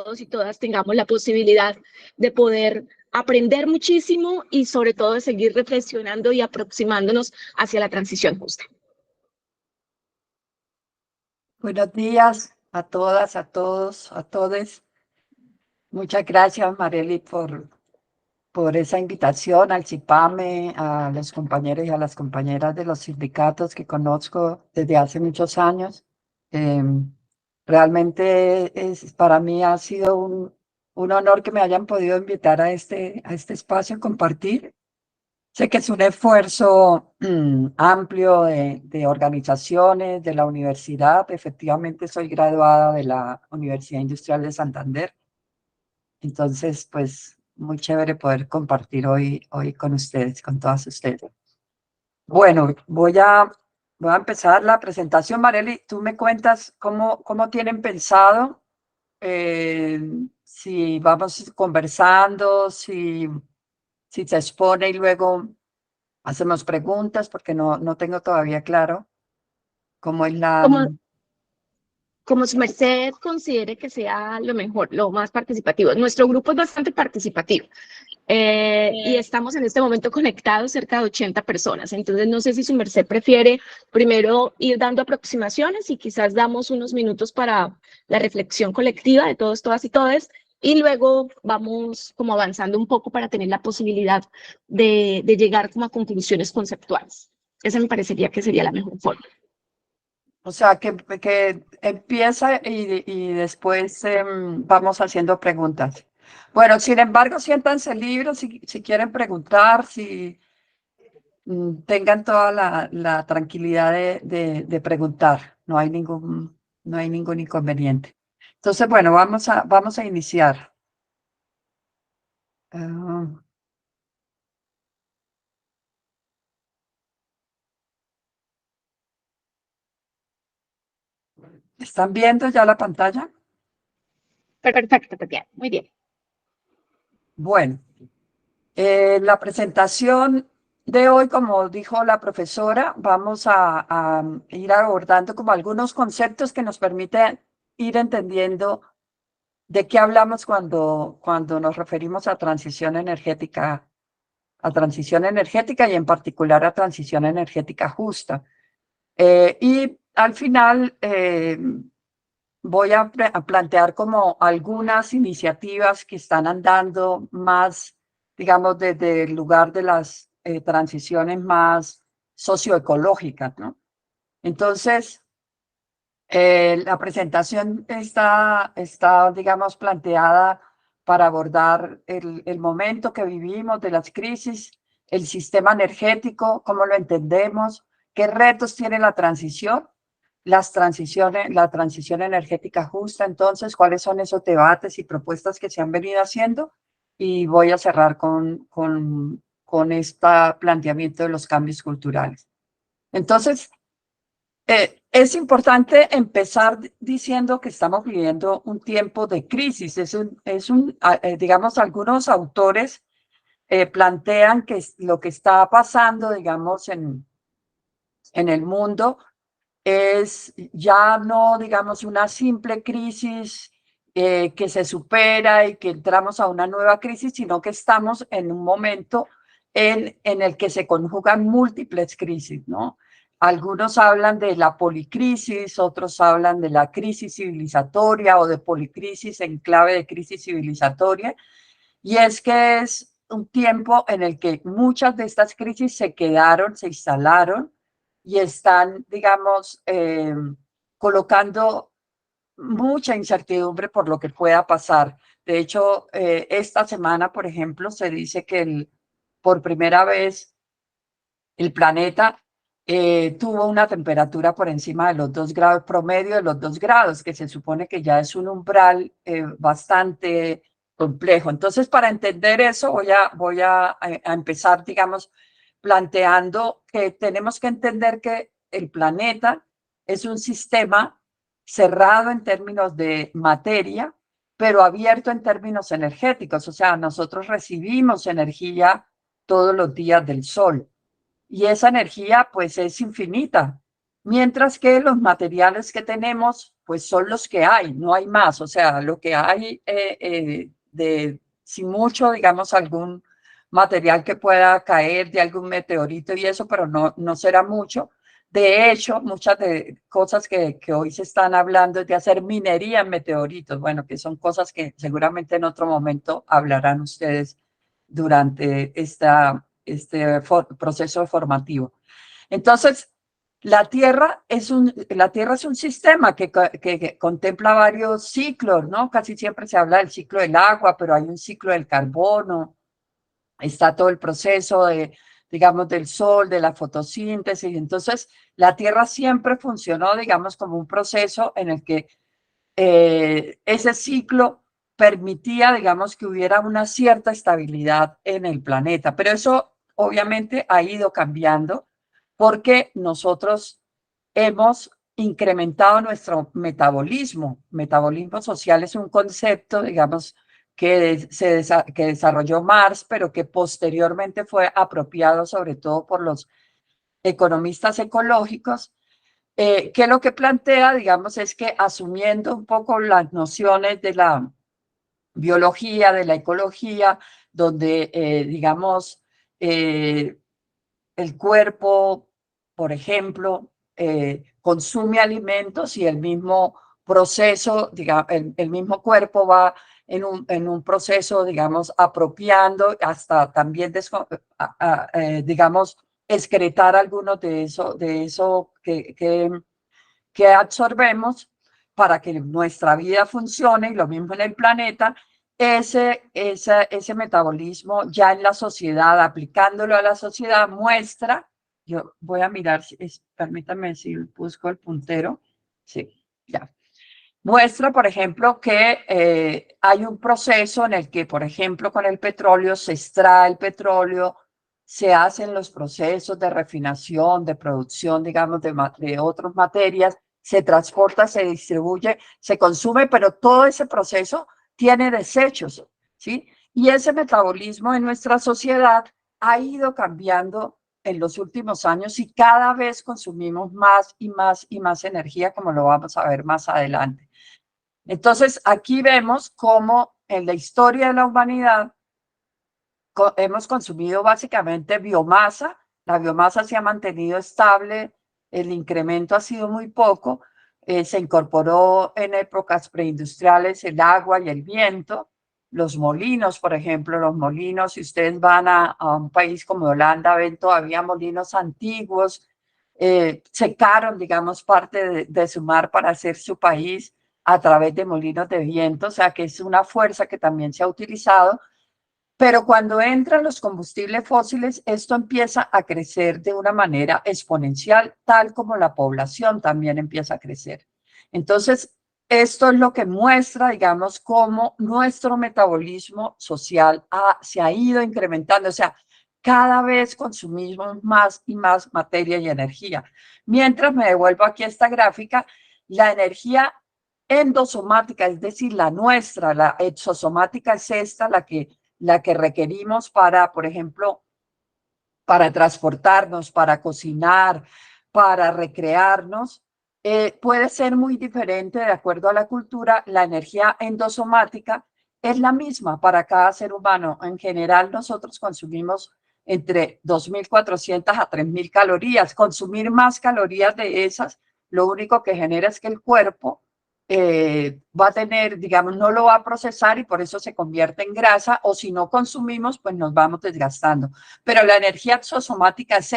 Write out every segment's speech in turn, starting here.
todos y todas tengamos la posibilidad de poder aprender muchísimo y sobre todo de seguir reflexionando y aproximándonos hacia la transición justa. Buenos días a todas, a todos, a todes. Muchas gracias, Marely, por esa invitación al CIPAME, a los compañeros y a las compañeras de los sindicatos que conozco desde hace muchos años. Realmente para mí ha sido un honor que me hayan podido invitar a este espacio a compartir. Sé que es un esfuerzo amplio de organizaciones, de la universidad. Efectivamente, soy graduada de la Universidad Industrial de Santander. Entonces, pues, muy chévere poder compartir hoy con ustedes, con todas ustedes. Bueno, voy a empezar la presentación. Marely, tú me cuentas cómo tienen pensado, si vamos conversando, si se expone y luego hacemos preguntas, porque no tengo todavía claro cómo es la... Como su merced considere que sea lo mejor, lo más participativo. Nuestro grupo es bastante participativo y estamos en este momento conectados cerca de 80 personas. Entonces, no sé si su merced prefiere primero ir dando aproximaciones y quizás damos unos minutos para la reflexión colectiva de todos, todas y todes, y luego vamos como avanzando un poco para tener la posibilidad de llegar como a conclusiones conceptuales. Esa me parecería que sería la mejor forma. O sea, que empieza y después vamos haciendo preguntas. Bueno, sin embargo, siéntanse libres si quieren preguntar, si tengan toda la tranquilidad de preguntar. No hay ningún inconveniente. Entonces, bueno, vamos a iniciar. ¿Están viendo ya la pantalla? Perfecto, Tatiana. Muy bien. Bueno, la presentación de hoy, como dijo la profesora, vamos a ir abordando como algunos conceptos que nos permiten ir entendiendo de qué hablamos cuando nos referimos a transición energética y en particular a transición energética justa. Y al final voy a plantear como algunas iniciativas que están andando más, digamos, desde el lugar de las transiciones más socioecológicas, ¿no? Entonces, la presentación está, digamos, planteada para abordar el momento que vivimos de las crisis, el sistema energético, cómo lo entendemos, qué retos tiene la transición, la transición energética justa, entonces, cuáles son esos debates y propuestas que se han venido haciendo, y voy a cerrar con este planteamiento de los cambios culturales. Entonces, es importante empezar diciendo que estamos viviendo un tiempo de crisis. Digamos, algunos autores plantean que lo que está pasando, digamos, en el mundo es ya no, digamos, una simple crisis que se supera y que entramos a una nueva crisis, sino que estamos en un momento en el que se conjugan múltiples crisis, ¿no? Algunos hablan de la policrisis, otros hablan de la crisis civilizatoria o de policrisis en clave de crisis civilizatoria. Y es que es un tiempo en el que muchas de estas crisis se instalaron y están, digamos, colocando mucha incertidumbre por lo que pueda pasar. De hecho, esta semana, por ejemplo, se dice que por primera vez el planeta tuvo una temperatura por encima de los 2 grados, promedio de los 2 grados, que se supone que ya es un umbral bastante complejo. Entonces, para entender eso, voy a empezar, digamos, planteando que tenemos que entender que el planeta es un sistema cerrado en términos de materia, pero abierto en términos energéticos. O sea, nosotros recibimos energía todos los días del sol y esa energía pues es infinita. mientras que los materiales que tenemos, pues son los que hay, no hay más. O sea, lo que hay si mucho, digamos, algún material que pueda caer de algún meteorito y eso, pero no será mucho. De hecho, muchas de cosas que hoy se están hablando es de hacer minería en meteoritos, bueno, que son cosas que seguramente en otro momento hablarán ustedes durante este proceso formativo. Entonces, la Tierra es un sistema que contempla varios ciclos, ¿no? Casi siempre se habla del ciclo del agua, pero hay un ciclo del carbono, está todo el proceso digamos, del sol, de la fotosíntesis. Entonces, la Tierra siempre funcionó, digamos, como un proceso en el que ese ciclo permitía, digamos, que hubiera una cierta estabilidad en el planeta. Pero eso obviamente ha ido cambiando porque nosotros hemos incrementado nuestro metabolismo. Metabolismo social es un concepto, digamos, que desarrolló Marx, pero que posteriormente fue apropiado sobre todo por los economistas ecológicos, que lo que plantea, digamos, es que asumiendo un poco las nociones de la biología, de la ecología, donde, digamos, eh, el cuerpo, por ejemplo, consume alimentos y el mismo proceso, digamos, el mismo cuerpo va en un proceso, digamos, apropiando hasta también, digamos, excretar algunos de eso que absorbemos para que nuestra vida funcione y lo mismo en el planeta, ese metabolismo ya en la sociedad, aplicándolo a la sociedad, muestra, yo voy a mirar, permítame si busco el puntero, sí, ya. Muestra, por ejemplo, que hay un proceso en el que, por ejemplo, con el petróleo se extrae el petróleo, se hacen los procesos de refinación, de producción, digamos, de otras materias, se transporta, se distribuye, se consume, pero todo ese proceso tiene desechos, ¿sí? Y ese metabolismo en nuestra sociedad ha ido cambiando en los últimos años y cada vez consumimos más y más y más energía, como lo vamos a ver más adelante. Entonces, aquí vemos cómo en la historia de la humanidad hemos consumido básicamente biomasa, la biomasa se ha mantenido estable, el incremento ha sido muy poco, se incorporó en épocas preindustriales el agua y el viento, los molinos, por ejemplo, los molinos, si ustedes van a un país como Holanda, ven todavía molinos antiguos, secaron, digamos, parte de su mar para hacer su país a través de molinos de viento, o sea que es una fuerza que también se ha utilizado, pero cuando entran los combustibles fósiles, esto empieza a crecer de una manera exponencial, tal como la población también empieza a crecer. Entonces, esto es lo que muestra, digamos, cómo nuestro metabolismo social se ha ido incrementando. O sea, cada vez consumimos más y más materia y energía. Mientras me devuelvo aquí a esta gráfica, la energía endosomática, es decir, la nuestra, la exosomática es esta, la que requerimos para, por ejemplo, para transportarnos, para cocinar, para recrearnos, puede ser muy diferente de acuerdo a la cultura. La energía endosomática es la misma para cada ser humano. En general, nosotros consumimos entre 2.400 a 3.000 calorías. Consumir más calorías de esas, lo único que genera es que el cuerpo va a tener, digamos, no lo va a procesar y por eso se convierte en grasa, o si no consumimos, pues nos vamos desgastando. Pero la energía exosomática es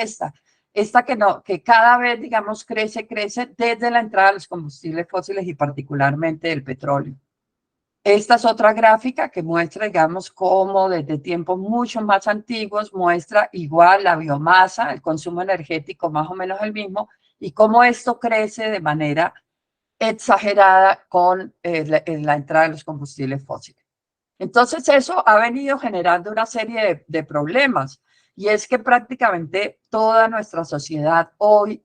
esta que cada vez, digamos, crece desde la entrada de los combustibles fósiles y particularmente del petróleo. Esta es otra gráfica que muestra, digamos, cómo desde tiempos mucho más antiguos muestra igual la biomasa, el consumo energético más o menos el mismo, y cómo esto crece de manera exagerada con la entrada de los combustibles fósiles. Entonces eso ha venido generando una serie de problemas y es que prácticamente toda nuestra sociedad hoy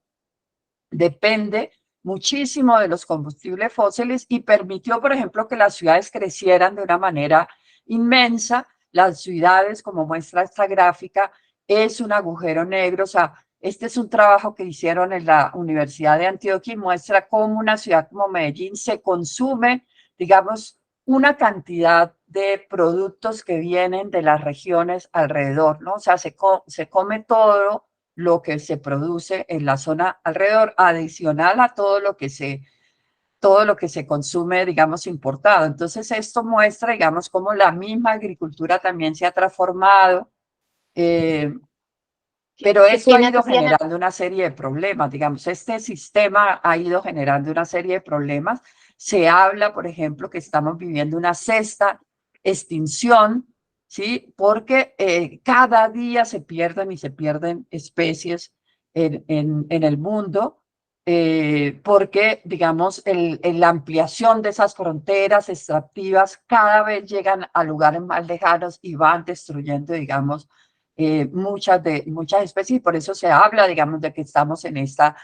depende muchísimo de los combustibles fósiles y permitió, por ejemplo, que las ciudades crecieran de una manera inmensa. Las ciudades, como muestra esta gráfica, es un agujero negro, o sea, Este es un trabajo que hicieron en la Universidad de Antioquia y muestra cómo una ciudad como Medellín se consume, digamos, una cantidad de productos que vienen de las regiones alrededor, ¿no? O sea, se come todo lo que se produce en la zona alrededor, adicional a todo lo que se consume, digamos, importado. Entonces, esto muestra, digamos, cómo la misma agricultura también se ha transformado, pero esto ha Cristina, ido Tatiana, generando una serie de problemas, digamos, este sistema ha ido generando una serie de problemas. Se habla, por ejemplo, que estamos viviendo una sexta extinción, ¿sí? Porque cada día se pierden y se pierden especies en el mundo, porque, digamos, la ampliación de esas fronteras extractivas cada vez llegan a lugares más lejanos y van destruyendo, digamos, muchas especies, y por eso se habla, digamos, de que estamos en esta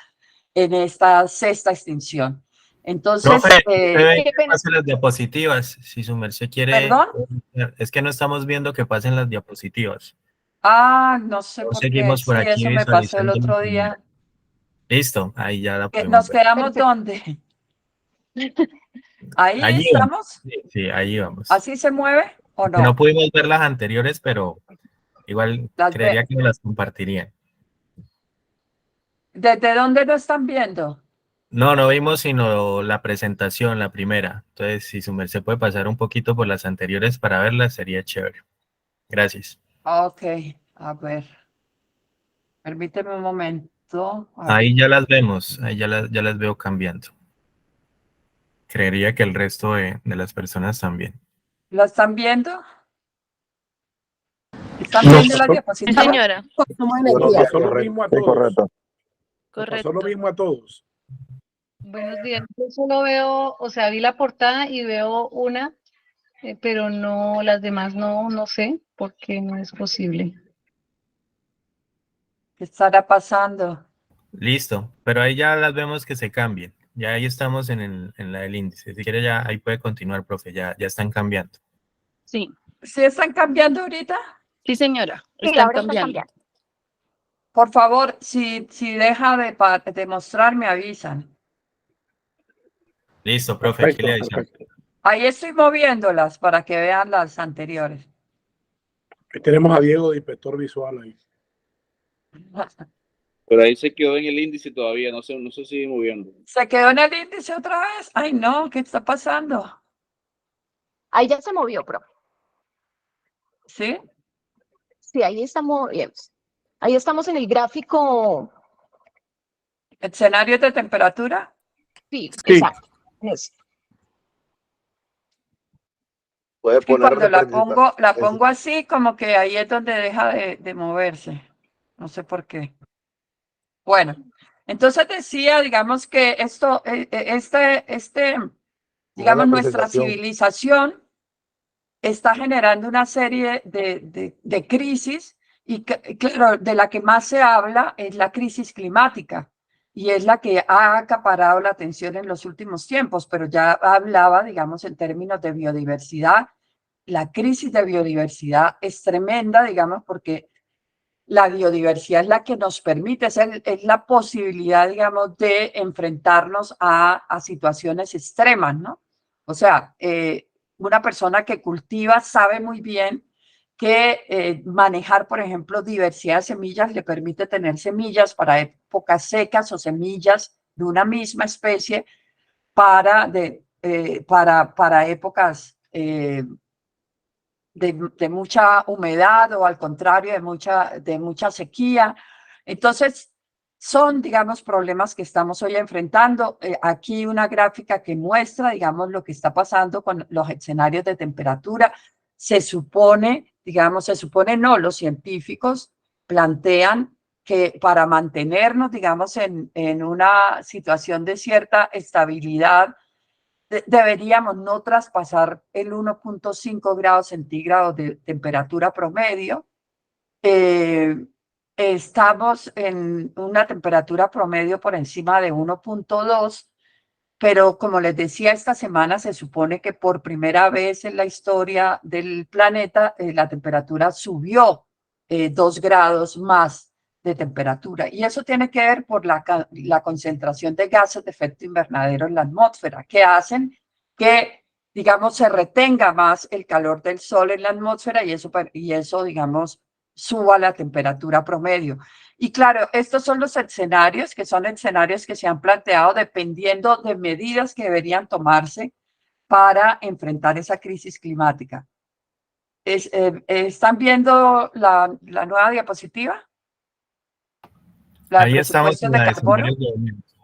sexta extinción. Entonces, Profe, usted ve qué que pena. pasen las diapositivas, si su merced quiere, ¿perdón? es que no estamos viendo que pasen las diapositivas. No sé No por qué, seguimos por sí, aquí eso me pasó el visualizando. otro día. Listo, ahí ya la pudimos ¿Nos ver. quedamos Perfecto. dónde? ¿Ahí Allí vamos. estamos? Sí, sí, allí vamos. ¿Así se mueve o Que no no? pudimos ver las anteriores, pero igual Las creería ve que me las compartirían. ¿Desde dónde lo están viendo? No, no vimos sino la presentación, la primera. Entonces, si su merced puede pasar un poquito por las anteriores para verlas, sería chévere. Gracias. Ok, a ver, permíteme un momento. A ver. Ahí ya las vemos, ahí ya las veo cambiando. Creería que el resto de las personas también. ¿Lo están viendo? ¿Están Nos viendo las pasó, Sí, diapositivas? señora, Consumo de nos energía. pasó lo mismo a Sí, todos. correcto. Nos pasó lo correcto. mismo a todos. Buenos días. Yo solo veo, o sea, vi la portada y veo una, pero no, las demás no sé por qué no es posible. ¿Qué estará pasando? Listo, pero ahí ya las vemos que se cambien. Ya ahí estamos en la del índice. Si quiere ya ahí puede continuar, profe, ya están cambiando. Sí, ¿Sí están cambiando ahorita? sí, señora, Sí, están ahora está cambiando. cambiando. Por favor, si deja de mostrar, me avisan. Listo, profe, aquí le Perfecto, avisamos. perfecto. Ahí estoy moviéndolas para que vean las anteriores. Ahí tenemos a Diego de inspector visual ahí. Pero ahí se quedó en el índice todavía, no se sigue moviendo. ¿Se quedó en el índice otra vez? Ay, no, ¿qué está pasando? Ahí ya se movió, profe. ¿Sí? Sí, ahí estamos bien. Ahí estamos en el gráfico. ¿Escenarios de temperatura? Sí, Sí. exacto. Eso. Puede Y poner cuando la representación. pongo así, como que ahí es donde deja de moverse. No sé por qué. Bueno, entonces decía, digamos que esto, digamos, nuestra civilización está generando una serie de crisis y claro, de la que más se habla es la crisis climática y es la que ha acaparado la atención en los últimos tiempos, pero ya hablaba, digamos, en términos de biodiversidad. La crisis de biodiversidad es tremenda, digamos, porque la biodiversidad es la que nos permite, es la posibilidad, digamos, de enfrentarnos a situaciones extremas, ¿no? O sea, una persona que cultiva sabe muy bien que manejar, por ejemplo, diversidad de semillas le permite tener semillas para épocas secas o semillas de una misma especie para épocas de mucha humedad o al contrario de mucha sequía. Entonces, son, digamos, problemas que estamos hoy enfrentando. Aquí una gráfica que muestra, digamos, lo que está pasando con los escenarios de temperatura. Se supone, digamos, no, los científicos plantean que para mantenernos, digamos, en una situación de cierta estabilidad, deberíamos no traspasar el 1.5 grados centígrados de temperatura promedio. Estamos en una temperatura promedio por encima de 1.2, pero como les decía, esta semana se supone que por primera vez en la historia del planeta la temperatura subió 2 grados más de temperatura. Y eso tiene que ver por la concentración de gases de efecto invernadero en la atmósfera, que hacen que, digamos, se retenga más el calor del sol en la atmósfera y eso, digamos, suba la temperatura promedio. Y claro, estos son los escenarios, que son escenarios que se han planteado dependiendo de medidas que deberían tomarse para enfrentar esa crisis climática. ¿Están viendo la nueva diapositiva? ¿La de Ahí estamos presupuestos en de la de carbono? escenarios de aumento.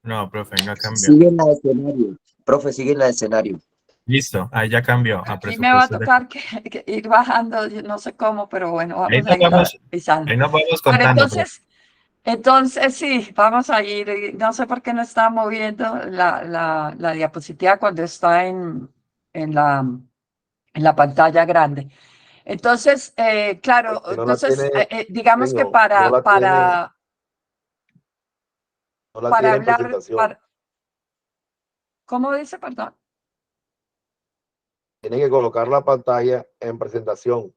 No, profe, no ha cambiado. Sigue en la de escenario. Profe, sigue en la de escenario. Listo, ahí ya cambió a Aquí me va a presupuestos de tocar que ir bajando, yo no sé cómo, pero bueno, ahí vamos a nos ir vamos, avisando. ahí nos vamos Bueno, contando, profe. entonces sí, vamos a ir. No sé por qué no está moviendo la diapositiva cuando está en la pantalla grande. Entonces, claro, Que no la entonces, tiene, digamos que no la tiene, no la para tiene en hablar, presentación. ¿cómo dice, perdón? Tiene que colocar la pantalla en presentación.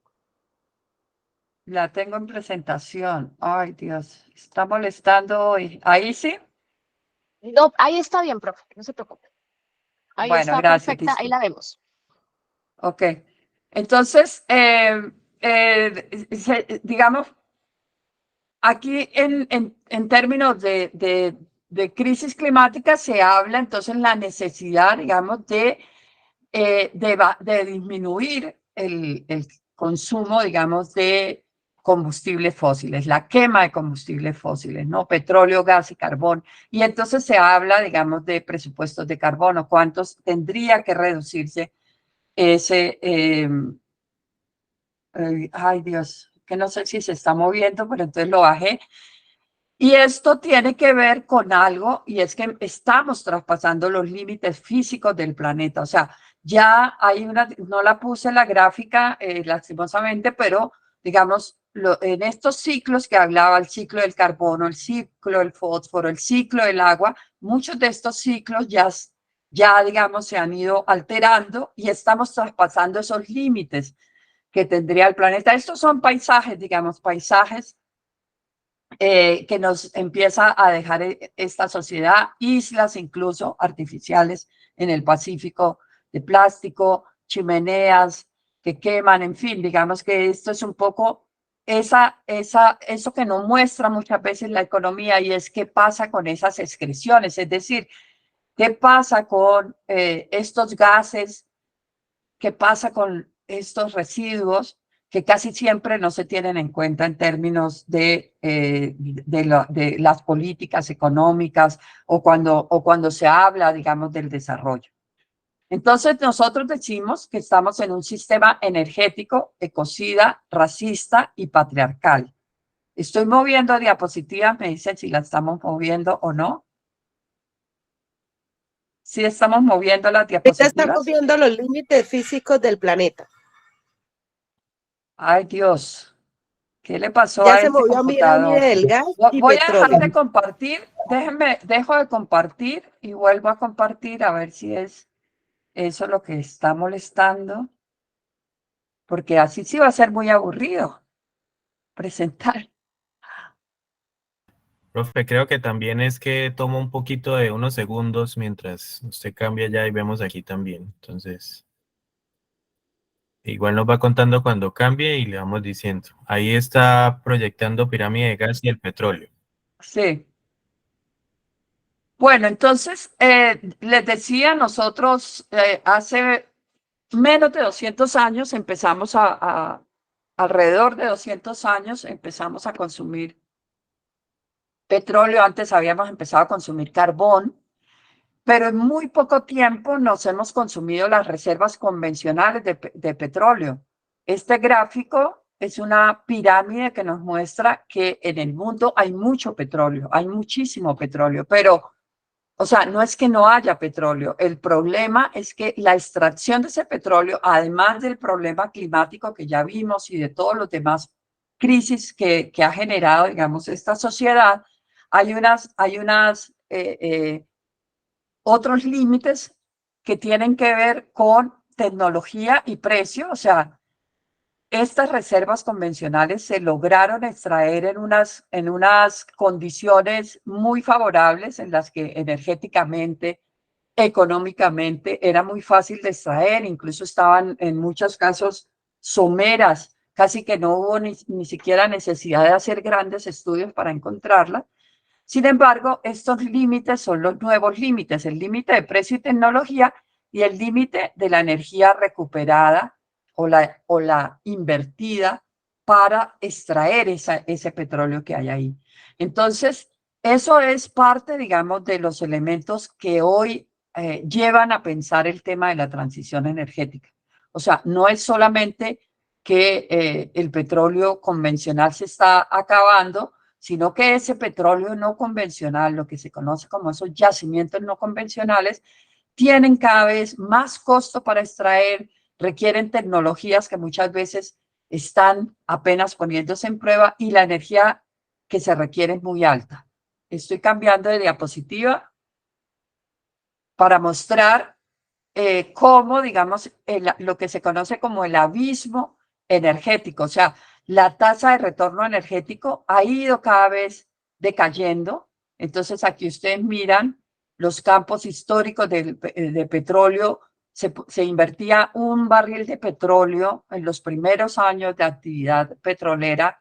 La tengo en presentación. Ay, Dios, está molestando hoy. ¿Ahí sí? No, ahí está bien, profe, no se preocupe. Ahí Bueno, está gracias, perfecta, ahí la vemos. Ok. Entonces, digamos, aquí en términos de crisis climática se habla entonces la necesidad, digamos, de disminuir el consumo, digamos, de combustibles fósiles, la quema de combustibles fósiles, ¿no? Petróleo, gas y carbón. Y entonces se habla, digamos, de presupuestos de carbono, cuántos tendría que reducirse ese, ay Dios, que no sé si se está moviendo, pero entonces lo bajé. Y esto tiene que ver con algo, y es que estamos traspasando los límites físicos del planeta. O sea, ya hay no la puse en la gráfica, lastimosamente, pero digamos, en estos ciclos que hablaba, el ciclo del carbono, el ciclo del fósforo, el ciclo del agua, muchos de estos ciclos ya digamos, se han ido alterando y estamos traspasando esos límites que tendría el planeta. Estos son paisajes, digamos, paisajes que nos empieza a dejar esta sociedad, islas incluso artificiales en el Pacífico de plástico, chimeneas que queman, en fin, digamos que esto es un poco eso que no muestra muchas veces la economía y es qué pasa con esas excreciones, es decir, qué pasa con estos gases, qué pasa con estos residuos que casi siempre no se tienen en cuenta en términos de las políticas económicas o cuando se habla, digamos, del desarrollo. Entonces, nosotros decimos que estamos en un sistema energético, ecocida, racista y patriarcal. Estoy moviendo diapositivas, me dicen si la estamos moviendo o no. ¿Sí estamos moviendo las Ahorita estamos diapositivas? viendo los límites físicos del planeta. Ay, Dios. ¿Qué le pasó Ya a se este movió, mira, computador? mire, el gas y Voy a dejar petróleo. de compartir. Dejo de compartir y vuelvo a compartir a ver si es eso lo que está molestando. Porque así sí va a ser muy aburrido presentar. Profe, creo que también es que toma un poquito de unos segundos mientras usted cambia ya y vemos aquí también. Entonces, igual nos va contando cuando cambie y le vamos diciendo. Ahí está proyectando pirámide de gas y el petróleo. Sí. Bueno, entonces, les decía, nosotros hace menos de 200 años empezamos alrededor de 200 años empezamos a consumir petróleo. Antes habíamos empezado a consumir carbón, pero en muy poco tiempo nos hemos consumido las reservas convencionales de petróleo. Este gráfico es una pirámide que nos muestra que en el mundo hay mucho petróleo, hay muchísimo petróleo, pero, o sea, no es que no haya petróleo, el problema es que la extracción de ese petróleo, además del problema climático que ya vimos y de todos los demás crisis que ha generado, digamos, esta sociedad, hay otros límites que tienen que ver con tecnología y precio, o sea, estas reservas convencionales se lograron extraer en unas condiciones muy favorables en las que energéticamente, económicamente era muy fácil de extraer, incluso estaban en muchos casos someras, casi que no hubo ni siquiera necesidad de hacer grandes estudios para encontrarla. Sin embargo, estos límites son los nuevos límites, el límite de precio y tecnología y el límite de la energía recuperada o la invertida para extraer ese petróleo que hay ahí. Entonces, eso es parte, digamos, de los elementos que hoy llevan a pensar el tema de la transición energética. O sea, no es solamente que el petróleo convencional se está acabando, sino que ese petróleo no convencional, lo que se conoce como esos yacimientos no convencionales, tienen cada vez más costo para extraer, requieren tecnologías que muchas veces están apenas poniéndose en prueba y la energía que se requiere es muy alta. Estoy cambiando de diapositiva para mostrar cómo, digamos, lo que se conoce como el abismo energético, o sea, la tasa de retorno energético ha ido cada vez decayendo. Entonces, aquí ustedes miran los campos históricos de petróleo. Se invertía un barril de petróleo en los primeros años de actividad petrolera.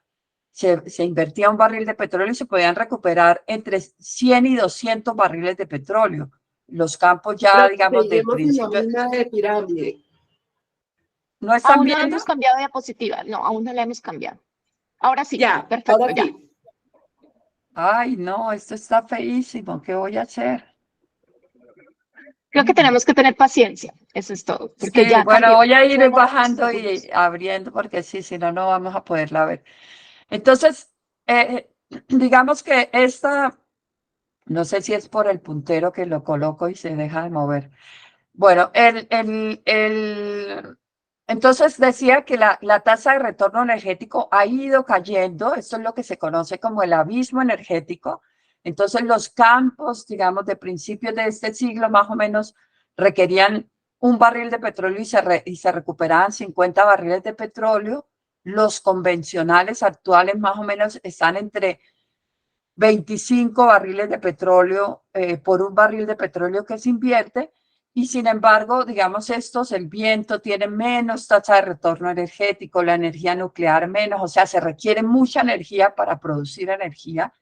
Se invertía un barril de petróleo y se podían recuperar entre 100 y 200 barriles de petróleo. Los campos ya, digamos, del principio. De pirámide. ¿No están Aún no viendo? hemos cambiado de diapositiva, no, aún no la hemos cambiado. Ahora sí, Ya, perfecto, ahora ya. sí. Ay, no, esto está feísimo. ¿Qué voy a hacer? Creo que tenemos que tener paciencia, eso es todo, porque Sí, ya bueno, cambió. voy a ir Solo bajando segundos. y abriendo porque sí, si no, no vamos a poderla ver. Entonces, digamos que esta, no sé si es por el puntero que lo coloco y se deja de mover. Bueno, entonces decía que la tasa de retorno energético ha ido cayendo, esto es lo que se conoce como el abismo energético. Entonces los campos, digamos, de principios de este siglo más o menos requerían un barril de petróleo y se recuperaban 50 barriles de petróleo. Los convencionales actuales más o menos están entre 25 barriles de petróleo por un barril de petróleo que se invierte. Y sin embargo, digamos, el viento tiene menos tasa de retorno energético, la energía nuclear menos, o sea, se requiere mucha energía para producir energía.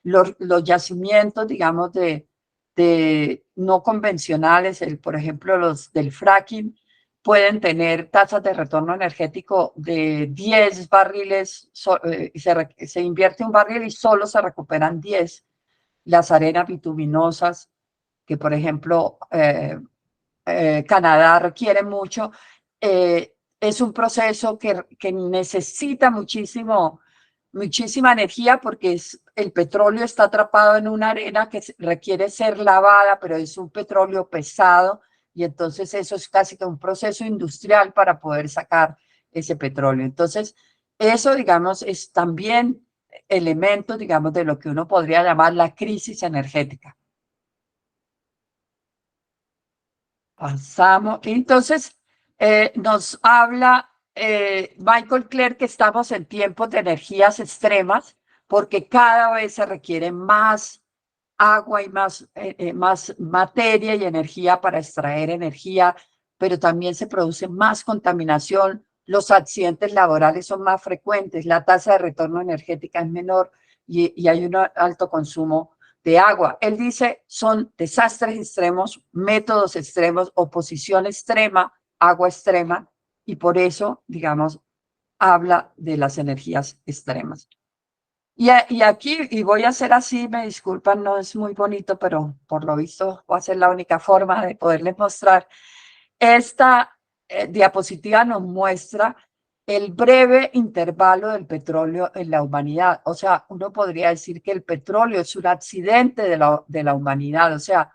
Los yacimientos, digamos, de no convencionales, por ejemplo, los del fracking, pueden tener tasas de retorno energético de 10 barriles, se invierte un barril y solo se recuperan 10. Las arenas bituminosas, que por ejemplo Canadá requiere mucho, es un proceso que necesita muchísima energía porque el petróleo está atrapado en una arena que requiere ser lavada, pero es un petróleo pesado y entonces eso es casi que un proceso industrial para poder sacar ese petróleo. Entonces, eso, digamos, es también elemento, digamos, de lo que uno podría llamar la crisis energética. Pasamos. Entonces, nos habla Michael Clerc que estamos en tiempos de energías extremas porque cada vez se requiere más agua y más materia y energía para extraer energía, pero también se produce más contaminación, los accidentes laborales son más frecuentes, la tasa de retorno energética es menor y hay un alto consumo de agua. Él dice, son desastres extremos, métodos extremos, oposición extrema, agua extrema, y por eso, digamos, habla de las energías extremas. Y aquí, y voy a hacer así, me disculpan, no es muy bonito, pero por lo visto va a ser la única forma de poderles mostrar. Esta diapositiva nos muestra el breve intervalo del petróleo en la humanidad. O sea, uno podría decir que el petróleo es un accidente de la humanidad. O sea,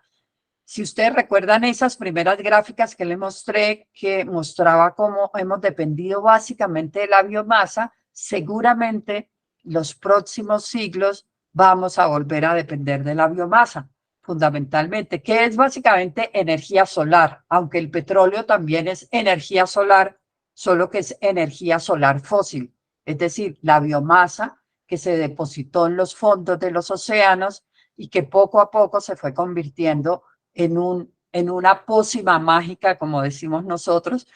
si ustedes recuerdan esas primeras gráficas que les mostré, que mostraba cómo hemos dependido básicamente de la biomasa, seguramente los próximos siglos vamos a volver a depender de la biomasa, fundamentalmente, que es básicamente energía solar, aunque el petróleo también es energía solar solo que es energía solar fósil, es decir, la biomasa que se depositó en los fondos de los océanos y que poco a poco se fue convirtiendo en una pócima mágica, como decimos nosotros,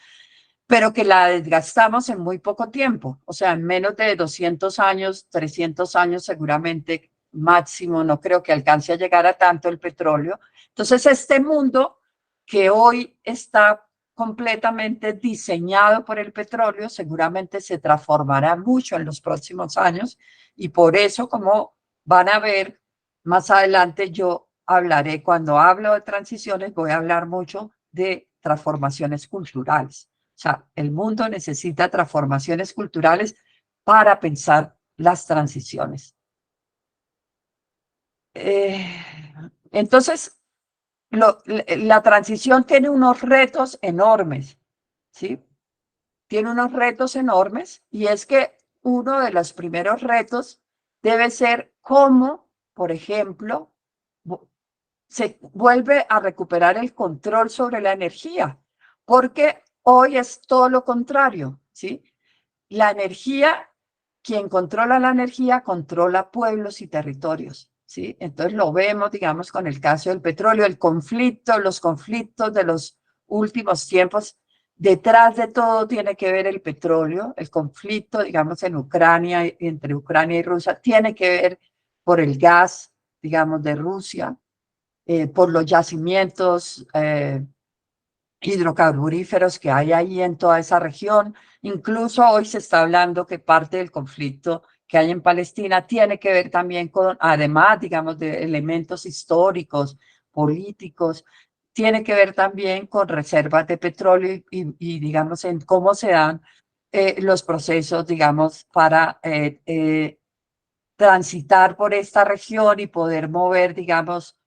pero que la desgastamos en muy poco tiempo, o sea, en menos de 200 años, 300 años seguramente máximo, no creo que alcance a llegar a tanto el petróleo. Entonces, este mundo que hoy está completamente diseñado por el petróleo, seguramente se transformará mucho en los próximos años y por eso, como van a ver más adelante, yo hablaré, cuando hablo de transiciones, voy a hablar mucho de transformaciones culturales. O sea, el mundo necesita transformaciones culturales para pensar las transiciones. Entonces, la transición tiene unos retos enormes, ¿sí? Tiene unos retos enormes y es que uno de los primeros retos debe ser cómo, por ejemplo, se vuelve a recuperar el control sobre la energía, porque hoy es todo lo contrario, ¿sí? La energía, quien controla la energía, controla pueblos y territorios, ¿sí? Entonces lo vemos, digamos, con el caso del petróleo, los conflictos de los últimos tiempos, detrás de todo tiene que ver el petróleo, el conflicto, digamos, en Ucrania, entre Ucrania y Rusia, tiene que ver por el gas, digamos, de Rusia, por los yacimientos hidrocarburíferos que hay ahí en toda esa región. Incluso hoy se está hablando que parte del conflicto que hay en Palestina tiene que ver también con, además, digamos, de elementos históricos, políticos, tiene que ver también con reservas de petróleo y digamos, en cómo se dan los procesos, digamos, para transitar por esta región y poder mover, digamos,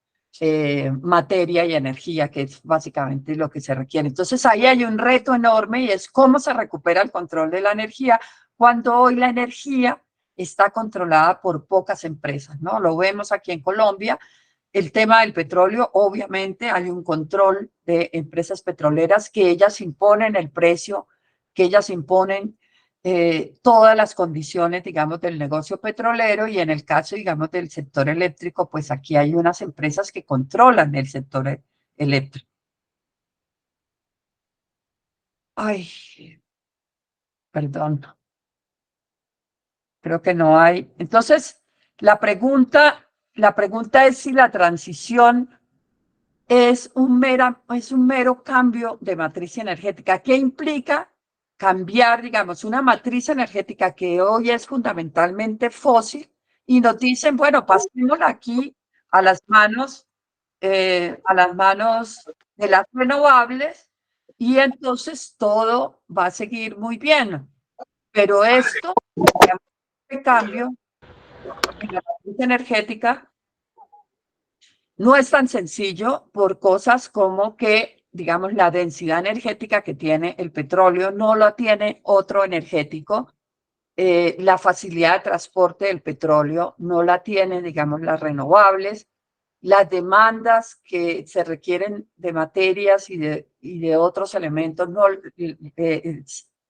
materia y energía, que es básicamente lo que se requiere. Entonces ahí hay un reto enorme y es cómo se recupera el control de la energía cuando hoy la energía está controlada por pocas empresas, ¿no? Lo vemos aquí en Colombia. El tema del petróleo, obviamente hay un control de empresas petroleras que ellas imponen el precio, que ellas imponen todas las condiciones, digamos, del negocio petrolero y en el caso, digamos, del sector eléctrico, pues aquí hay unas empresas que controlan el sector eléctrico. Ay, perdón. Creo que no hay. Entonces, la pregunta es si la transición es un mero cambio de matriz energética. ¿Qué implica cambiar, digamos, una matriz energética que hoy es fundamentalmente fósil? Y nos dicen, bueno, pasémosla aquí a las manos de las renovables y entonces todo va a seguir muy bien. Pero esto, digamos, este cambio en la matriz energética no es tan sencillo por cosas como que, digamos, la densidad energética que tiene el petróleo no la tiene otro energético. La facilidad de transporte del petróleo no la tienen, digamos, las renovables. Las demandas que se requieren de materias y de otros elementos no,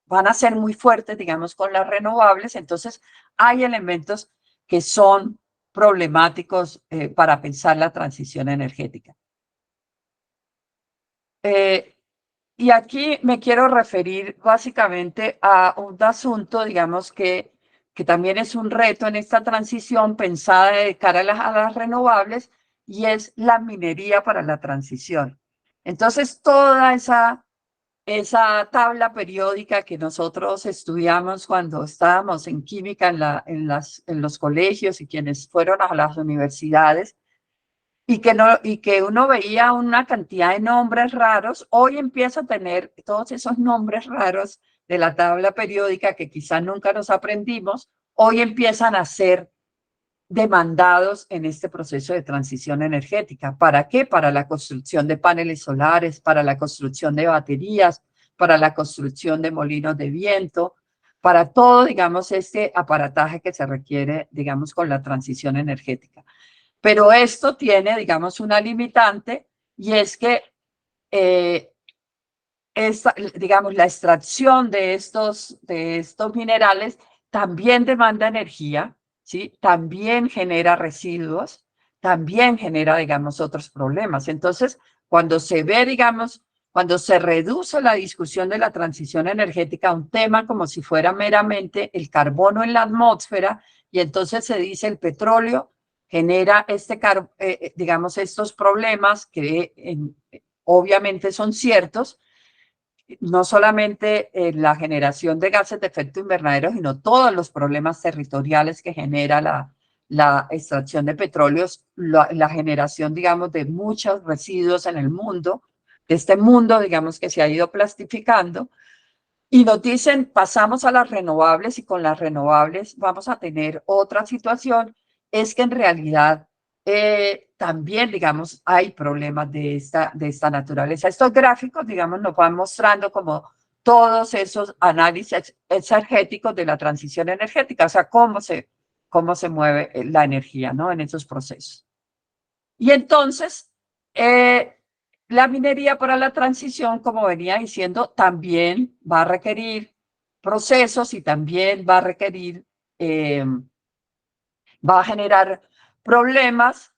van a ser muy fuertes, digamos, con las renovables. Entonces, hay elementos que son problemáticos para pensar la transición energética. Y aquí me quiero referir básicamente a un asunto, digamos, que también es un reto en esta transición pensada de cara a las renovables, y es la minería para la transición. Entonces, toda esa tabla periódica que nosotros estudiamos cuando estábamos en química en los colegios y quienes fueron a las universidades, y que uno veía una cantidad de nombres raros, hoy empieza a tener todos esos nombres raros de la tabla periódica que quizás nunca nos aprendimos, hoy empiezan a ser demandados en este proceso de transición energética. ¿Para qué? Para la construcción de paneles solares, para la construcción de baterías, para la construcción de molinos de viento, para todo, digamos, este aparataje que se requiere, digamos, con la transición energética. Pero esto tiene, digamos, una limitante, y es que digamos, la extracción de estos minerales también demanda energía, ¿sí? También genera residuos, también genera, digamos, otros problemas. Entonces, cuando se ve, digamos, cuando se reduce la discusión de la transición energética a un tema como si fuera meramente el carbono en la atmósfera, y entonces se dice el petróleo genera digamos, estos problemas que obviamente son ciertos, no solamente la generación de gases de efecto invernadero, sino todos los problemas territoriales que genera la extracción de petróleos, la generación, digamos, de muchos residuos en el mundo, de este mundo, digamos, que se ha ido plastificando. Y nos dicen, pasamos a las renovables y con las renovables vamos a tener otra situación, es que en realidad también, digamos, hay problemas de esta naturaleza. Estos gráficos, digamos, nos van mostrando como todos esos análisis energéticos de la transición energética, o sea, cómo se mueve la energía, ¿no? En esos procesos. Y entonces, la minería para la transición, como venía diciendo, también va a requerir procesos y también va a requerir, va a generar problemas,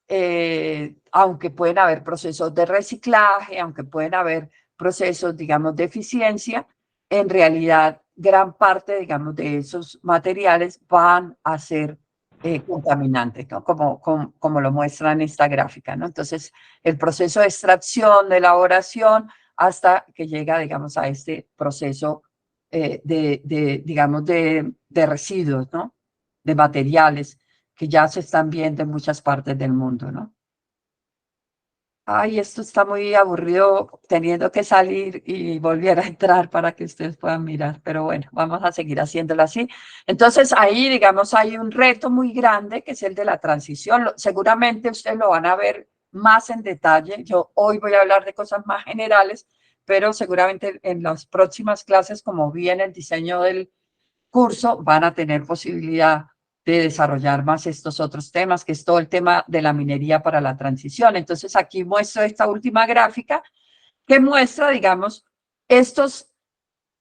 aunque pueden haber procesos de reciclaje, aunque pueden haber procesos, digamos, de eficiencia, en realidad gran parte, digamos, de esos materiales van a ser contaminantes, ¿no? Como lo muestra en esta gráfica, ¿no? Entonces, el proceso de extracción, de elaboración, hasta que llega, digamos, a este proceso digamos, de residuos, ¿no? De materiales que ya se están viendo en muchas partes del mundo, ¿no? Ay, esto está muy aburrido teniendo que salir y volver a entrar para que ustedes puedan mirar, pero bueno, vamos a seguir haciéndolo así. Entonces ahí, digamos, hay un reto muy grande que es el de la transición. Seguramente ustedes lo van a ver más en detalle. Yo hoy voy a hablar de cosas más generales, pero seguramente en las próximas clases, como vi en el diseño del curso, van a tener posibilidad de desarrollar más estos otros temas, que es todo el tema de la minería para la transición. Entonces, aquí muestro esta última gráfica que muestra, digamos, estos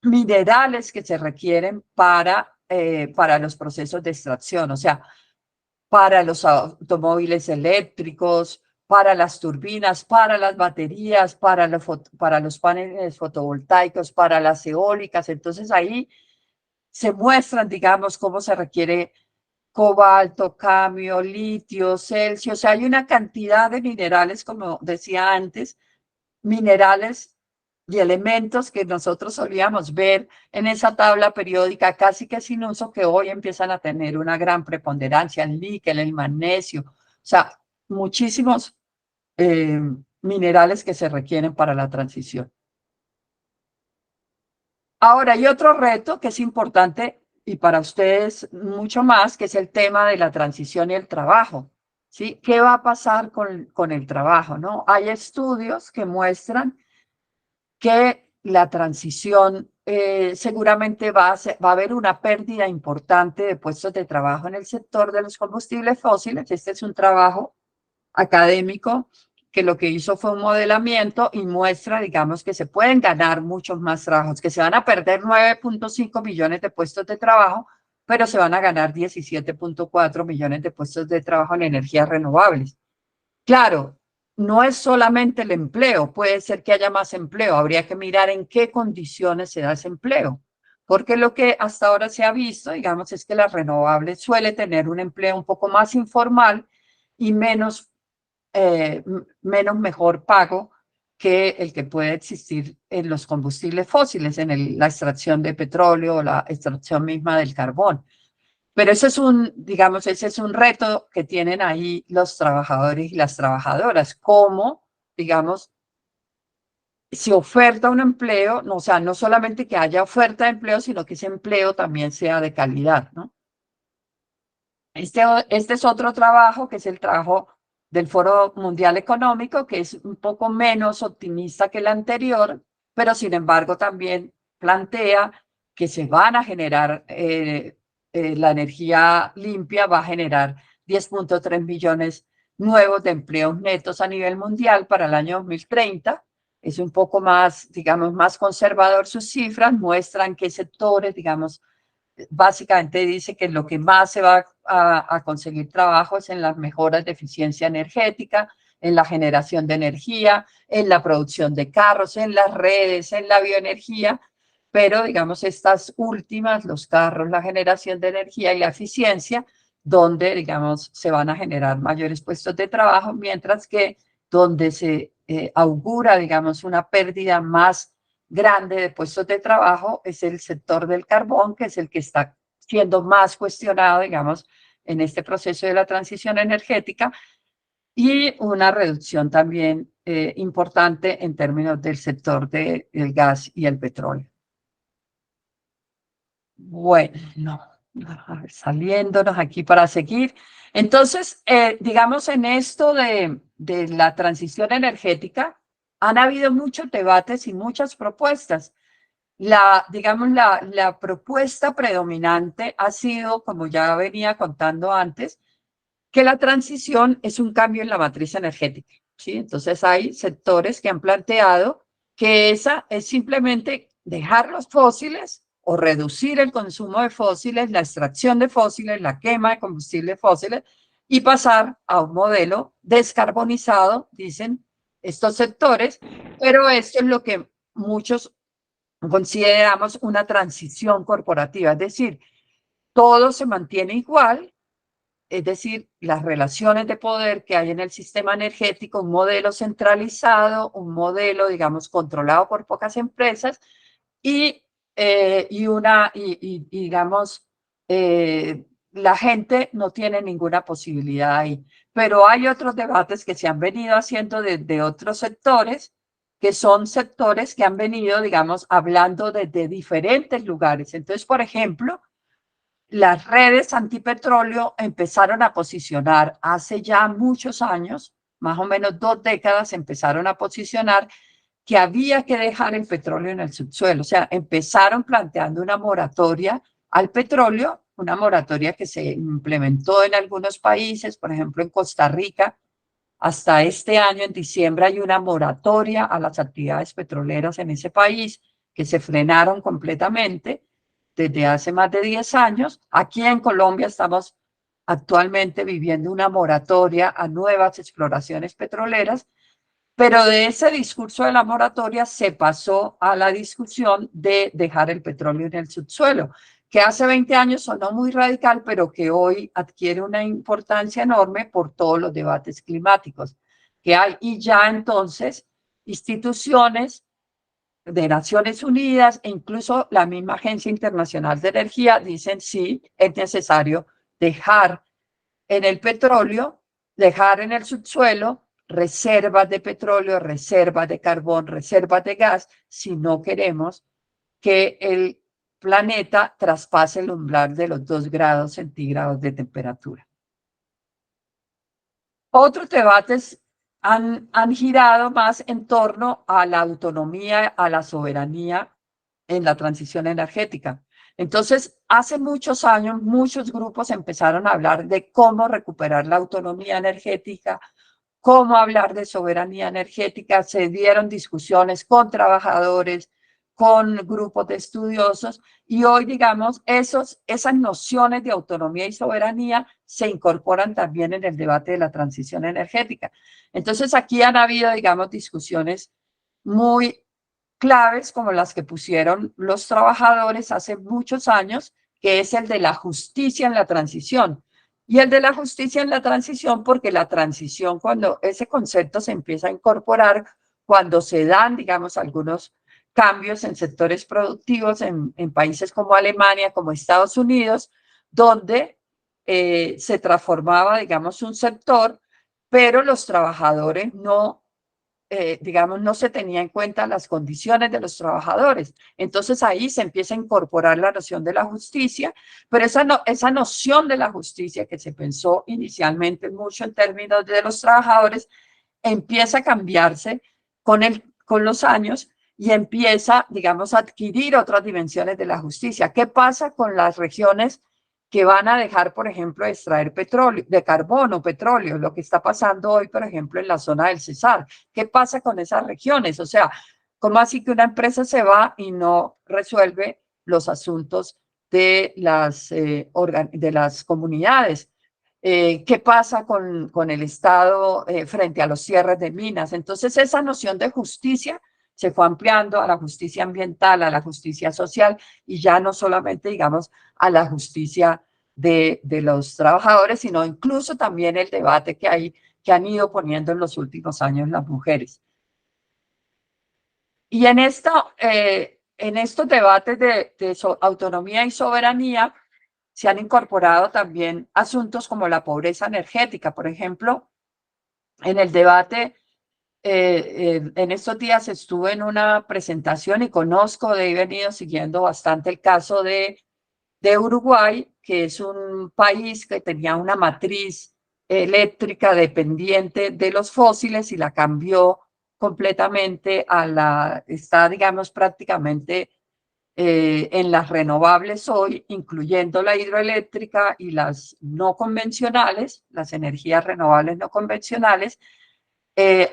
minerales que se requieren para los procesos de extracción, o sea, para los automóviles eléctricos, para las turbinas, para las baterías, para los paneles fotovoltaicos, para las eólicas. Entonces, ahí se muestran, digamos, cómo se requiere cobalto, cadmio, litio, celcio, o sea, hay una cantidad de minerales, como decía antes, minerales y elementos que nosotros solíamos ver en esa tabla periódica casi que sin uso, que hoy empiezan a tener una gran preponderancia, el níquel, el magnesio, o sea, muchísimos minerales que se requieren para la transición. Ahora, hay otro reto que es importante y para ustedes mucho más, que es el tema de la transición y el trabajo, ¿sí? ¿Qué va a pasar con el trabajo, no? Hay estudios que muestran que la transición seguramente va a haber una pérdida importante de puestos de trabajo en el sector de los combustibles fósiles. Este es un trabajo académico que lo que hizo fue un modelamiento y muestra, digamos, que se pueden ganar muchos más trabajos, que se van a perder 9.5 millones de puestos de trabajo, pero se van a ganar 17.4 millones de puestos de trabajo en energías renovables. Claro, no es solamente el empleo, puede ser que haya más empleo, habría que mirar en qué condiciones se da ese empleo, porque lo que hasta ahora se ha visto, digamos, es que las renovables suele tener un empleo un poco más informal y menos mejor pago que el que puede existir en los combustibles fósiles, en la extracción de petróleo o la extracción misma del carbón. Pero ese es un reto que tienen ahí los trabajadores y las trabajadoras, cómo, digamos, se oferta un empleo, o sea, no solamente que haya oferta de empleo, sino que ese empleo también sea de calidad, ¿no? Este es otro trabajo, que es el trabajo del Foro Mundial Económico, que es un poco menos optimista que el anterior, pero sin embargo también plantea que se van a generar, la energía limpia va a generar 10.3 millones nuevos de empleos netos a nivel mundial para el año 2030, es un poco más, digamos, más conservador sus cifras, muestran qué sectores, digamos, básicamente dice que lo que más se va a conseguir trabajo es en las mejoras de eficiencia energética, en la generación de energía, en la producción de carros, en las redes, en la bioenergía, pero digamos estas últimas, los carros, la generación de energía y la eficiencia, donde digamos se van a generar mayores puestos de trabajo, mientras que donde se augura digamos una pérdida más grande de puestos de trabajo es el sector del carbón, que es el que está siendo más cuestionado, digamos, en este proceso de la transición energética, y una reducción también importante en términos del sector del gas y el petróleo. Bueno, a ver, saliéndonos aquí para seguir. Entonces, digamos, en esto de la transición energética, han habido muchos debates y muchas propuestas. Digamos, la propuesta predominante ha sido, como ya venía contando antes, que la transición es un cambio en la matriz energética, ¿sí? Entonces hay sectores que han planteado que esa es simplemente dejar los fósiles o reducir el consumo de fósiles, la extracción de fósiles, la quema de combustibles fósiles y pasar a un modelo descarbonizado, dicen estos sectores, pero esto es lo que muchos consideramos una transición corporativa, es decir, todo se mantiene igual, es decir, las relaciones de poder que hay en el sistema energético, un modelo centralizado, un modelo, digamos, controlado por pocas empresas y digamos, la gente no tiene ninguna posibilidad ahí. Pero hay otros debates que se han venido haciendo de otros sectores, que son sectores que han venido, digamos, hablando desde diferentes lugares. Entonces, por ejemplo, las redes antipetróleo empezaron a posicionar hace ya muchos años, más o menos 2 décadas, empezaron a posicionar que había que dejar el petróleo en el subsuelo. O sea, empezaron planteando una moratoria al petróleo, una moratoria que se implementó en algunos países, por ejemplo, en Costa Rica. Hasta este año, en diciembre, hay una moratoria a las actividades petroleras en ese país que se frenaron completamente desde hace más de 10 años. Aquí en Colombia estamos actualmente viviendo una moratoria a nuevas exploraciones petroleras, pero de ese discurso de la moratoria se pasó a la discusión de dejar el petróleo en el subsuelo, que hace 20 años sonó muy radical, pero que hoy adquiere una importancia enorme por todos los debates climáticos que hay. Y ya entonces instituciones de Naciones Unidas e incluso la misma Agencia Internacional de Energía dicen sí, es necesario dejar en el petróleo, dejar en el subsuelo reservas de petróleo, reservas de carbón, reservas de gas, si no queremos que el planeta traspase el umbral de los 2 grados centígrados de temperatura. Otros debates han girado más en torno a la autonomía, a la soberanía en la transición energética. Entonces, hace muchos años, muchos grupos empezaron a hablar de cómo recuperar la autonomía energética, cómo hablar de soberanía energética. Se dieron discusiones con trabajadores, con grupos de estudiosos, y hoy, digamos, esas nociones de autonomía y soberanía se incorporan también en el debate de la transición energética. Entonces, aquí han habido, digamos, discusiones muy claves como las que pusieron los trabajadores hace muchos años, que es el de la justicia en la transición. Y el de la justicia en la transición, porque la transición, cuando ese concepto se empieza a incorporar, cuando se dan, digamos, algunos cambios en sectores productivos en países como Alemania, como Estados Unidos, donde se transformaba, digamos, un sector, pero los trabajadores no, digamos, no se tenía en cuenta las condiciones de los trabajadores. Entonces ahí se empieza a incorporar la noción de la justicia, pero esa noción de la justicia que se pensó inicialmente mucho en términos de los trabajadores, empieza a cambiarse con los años y empieza, digamos, a adquirir otras dimensiones de la justicia. ¿Qué pasa con las regiones que van a dejar, por ejemplo, de extraer petróleo, de carbono, petróleo, lo que está pasando hoy, por ejemplo, en la zona del Cesar. ¿Qué pasa con esas regiones? O sea, ¿cómo así que una empresa se va y no resuelve los asuntos de las comunidades? ¿Qué pasa con el Estado frente a los cierres de minas? Entonces, esa noción de justicia se fue ampliando a la justicia ambiental, a la justicia social y ya no solamente, digamos, a la justicia de los trabajadores, sino incluso también el debate que han ido poniendo en los últimos años las mujeres. Y en estos debates de autonomía y soberanía se han incorporado también asuntos como la pobreza energética. Por ejemplo, en el debate, en estos días estuve en una presentación y he venido siguiendo bastante el caso de Uruguay, que es un país que tenía una matriz eléctrica dependiente de los fósiles y la cambió completamente está, digamos, prácticamente en las renovables hoy, incluyendo la hidroeléctrica y las no convencionales, las energías renovables no convencionales.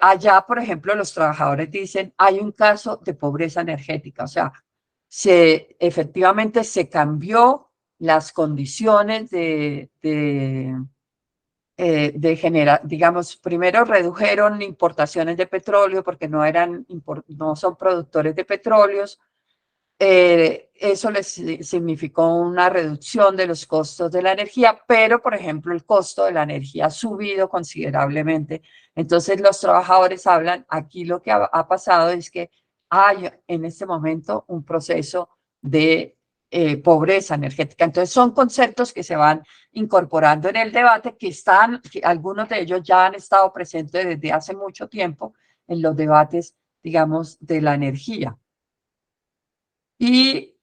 Allá, por ejemplo, los trabajadores dicen, hay un caso de pobreza energética, o sea, efectivamente se cambió las condiciones digamos, primero redujeron importaciones de petróleo porque no son productores de petróleos. Eso les significó una reducción de los costos de la energía, pero, por ejemplo, el costo de la energía ha subido considerablemente. Entonces, los trabajadores hablan, aquí lo que ha pasado es que hay en este momento un proceso de pobreza energética. Entonces, son conceptos que se van incorporando en el debate, que algunos de ellos ya han estado presentes desde hace mucho tiempo en los debates, digamos, de la energía. Y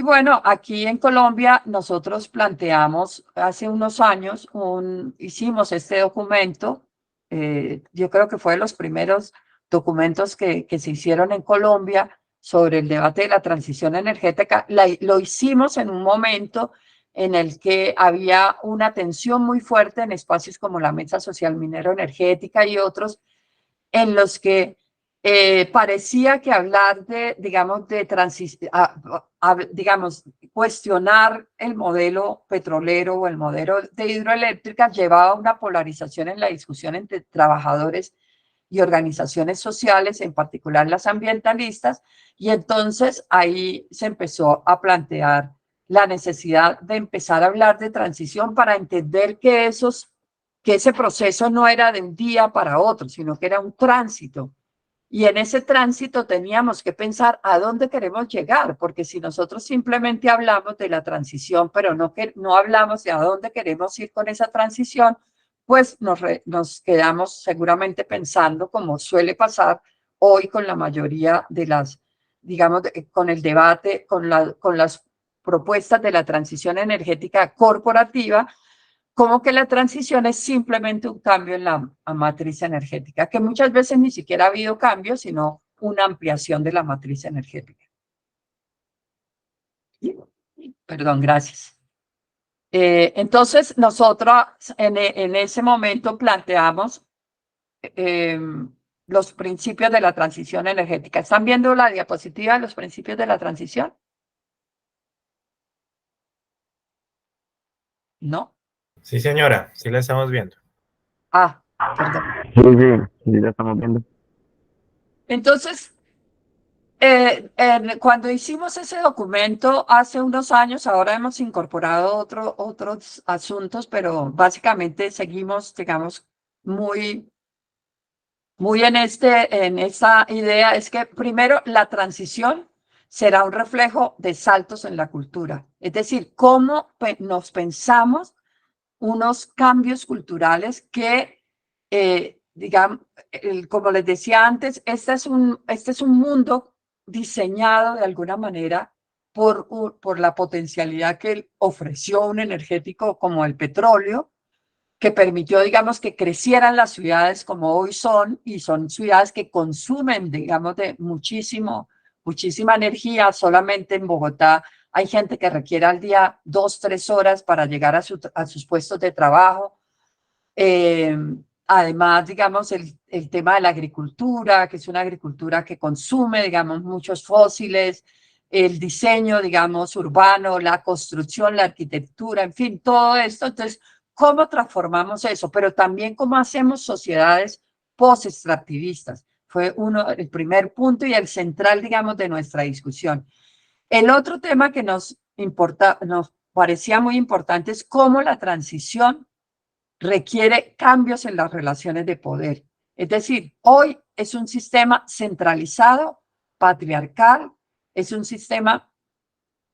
bueno, aquí en Colombia nosotros planteamos hace unos años, hicimos este documento, yo creo que fue de los primeros documentos que se hicieron en Colombia sobre el debate de la transición energética. Lo hicimos en un momento en el que había una tensión muy fuerte en espacios como la Mesa Social Minero Energética y otros, en los que parecía que hablar digamos, digamos, cuestionar el modelo petrolero o el modelo de hidroeléctrica llevaba a una polarización en la discusión entre trabajadores y organizaciones sociales, en particular las ambientalistas, y entonces ahí se empezó a plantear la necesidad de empezar a hablar de transición para entender que ese proceso no era de un día para otro, sino que era un tránsito. Y en ese tránsito teníamos que pensar a dónde queremos llegar, porque si nosotros simplemente hablamos de la transición, pero no hablamos de a dónde queremos ir con esa transición, pues nos quedamos seguramente pensando, como suele pasar hoy con la mayoría de digamos, con el debate, con las propuestas de la transición energética corporativa, como que la transición es simplemente un cambio en la matriz energética, que muchas veces ni siquiera ha habido cambio, sino una ampliación de la matriz energética. Perdón, gracias. Entonces, nosotros en ese momento planteamos los principios de la transición energética. ¿Están viendo la diapositiva de los principios de la transición? ¿No? Sí, señora, sí la estamos viendo. Ah, perdón. Sí, la estamos viendo. Entonces, cuando hicimos ese documento hace unos años, ahora hemos incorporado otros asuntos, pero básicamente seguimos, digamos, muy en esta idea, es que primero la transición será un reflejo de saltos en la cultura, es decir, cómo nos pensamos unos cambios culturales que, digamos, como les decía antes, este es un mundo diseñado de alguna manera por la potencialidad que ofreció un energético como el petróleo, que permitió, digamos, que crecieran las ciudades como hoy son, y son ciudades que consumen, digamos, de muchísima energía. Solamente en Bogotá Hay gente que requiere al día 2, 3 horas para llegar a sus puestos de trabajo. Además, digamos, el tema de la agricultura, que es una agricultura que consume, digamos, muchos fósiles, el diseño, digamos, urbano, la construcción, la arquitectura, en fin, todo esto. Entonces, ¿cómo transformamos eso? Pero también cómo hacemos sociedades post-extractivistas. Fue el primer punto y el central, digamos, de nuestra discusión. El otro tema que nos parecía muy importante es cómo la transición requiere cambios en las relaciones de poder. Es decir, hoy es un sistema centralizado, patriarcal, es un sistema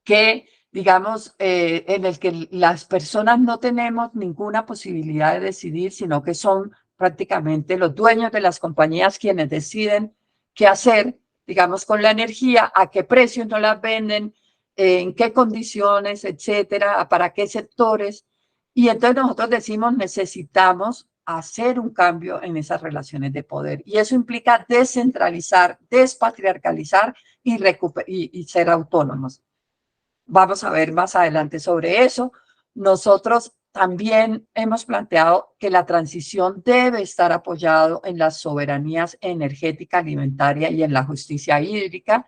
que, digamos, en el que las personas no tenemos ninguna posibilidad de decidir, sino que son prácticamente los dueños de las compañías quienes deciden qué hacer, digamos, con la energía, a qué precios nos las venden, en qué condiciones, etcétera, para qué sectores. Y entonces nosotros decimos, necesitamos hacer un cambio en esas relaciones de poder. Y eso implica descentralizar, despatriarcalizar y ser autónomos. Vamos a ver más adelante sobre eso. Nosotros también hemos planteado que la transición debe estar apoyado en las soberanías energética, alimentaria y en la justicia hídrica,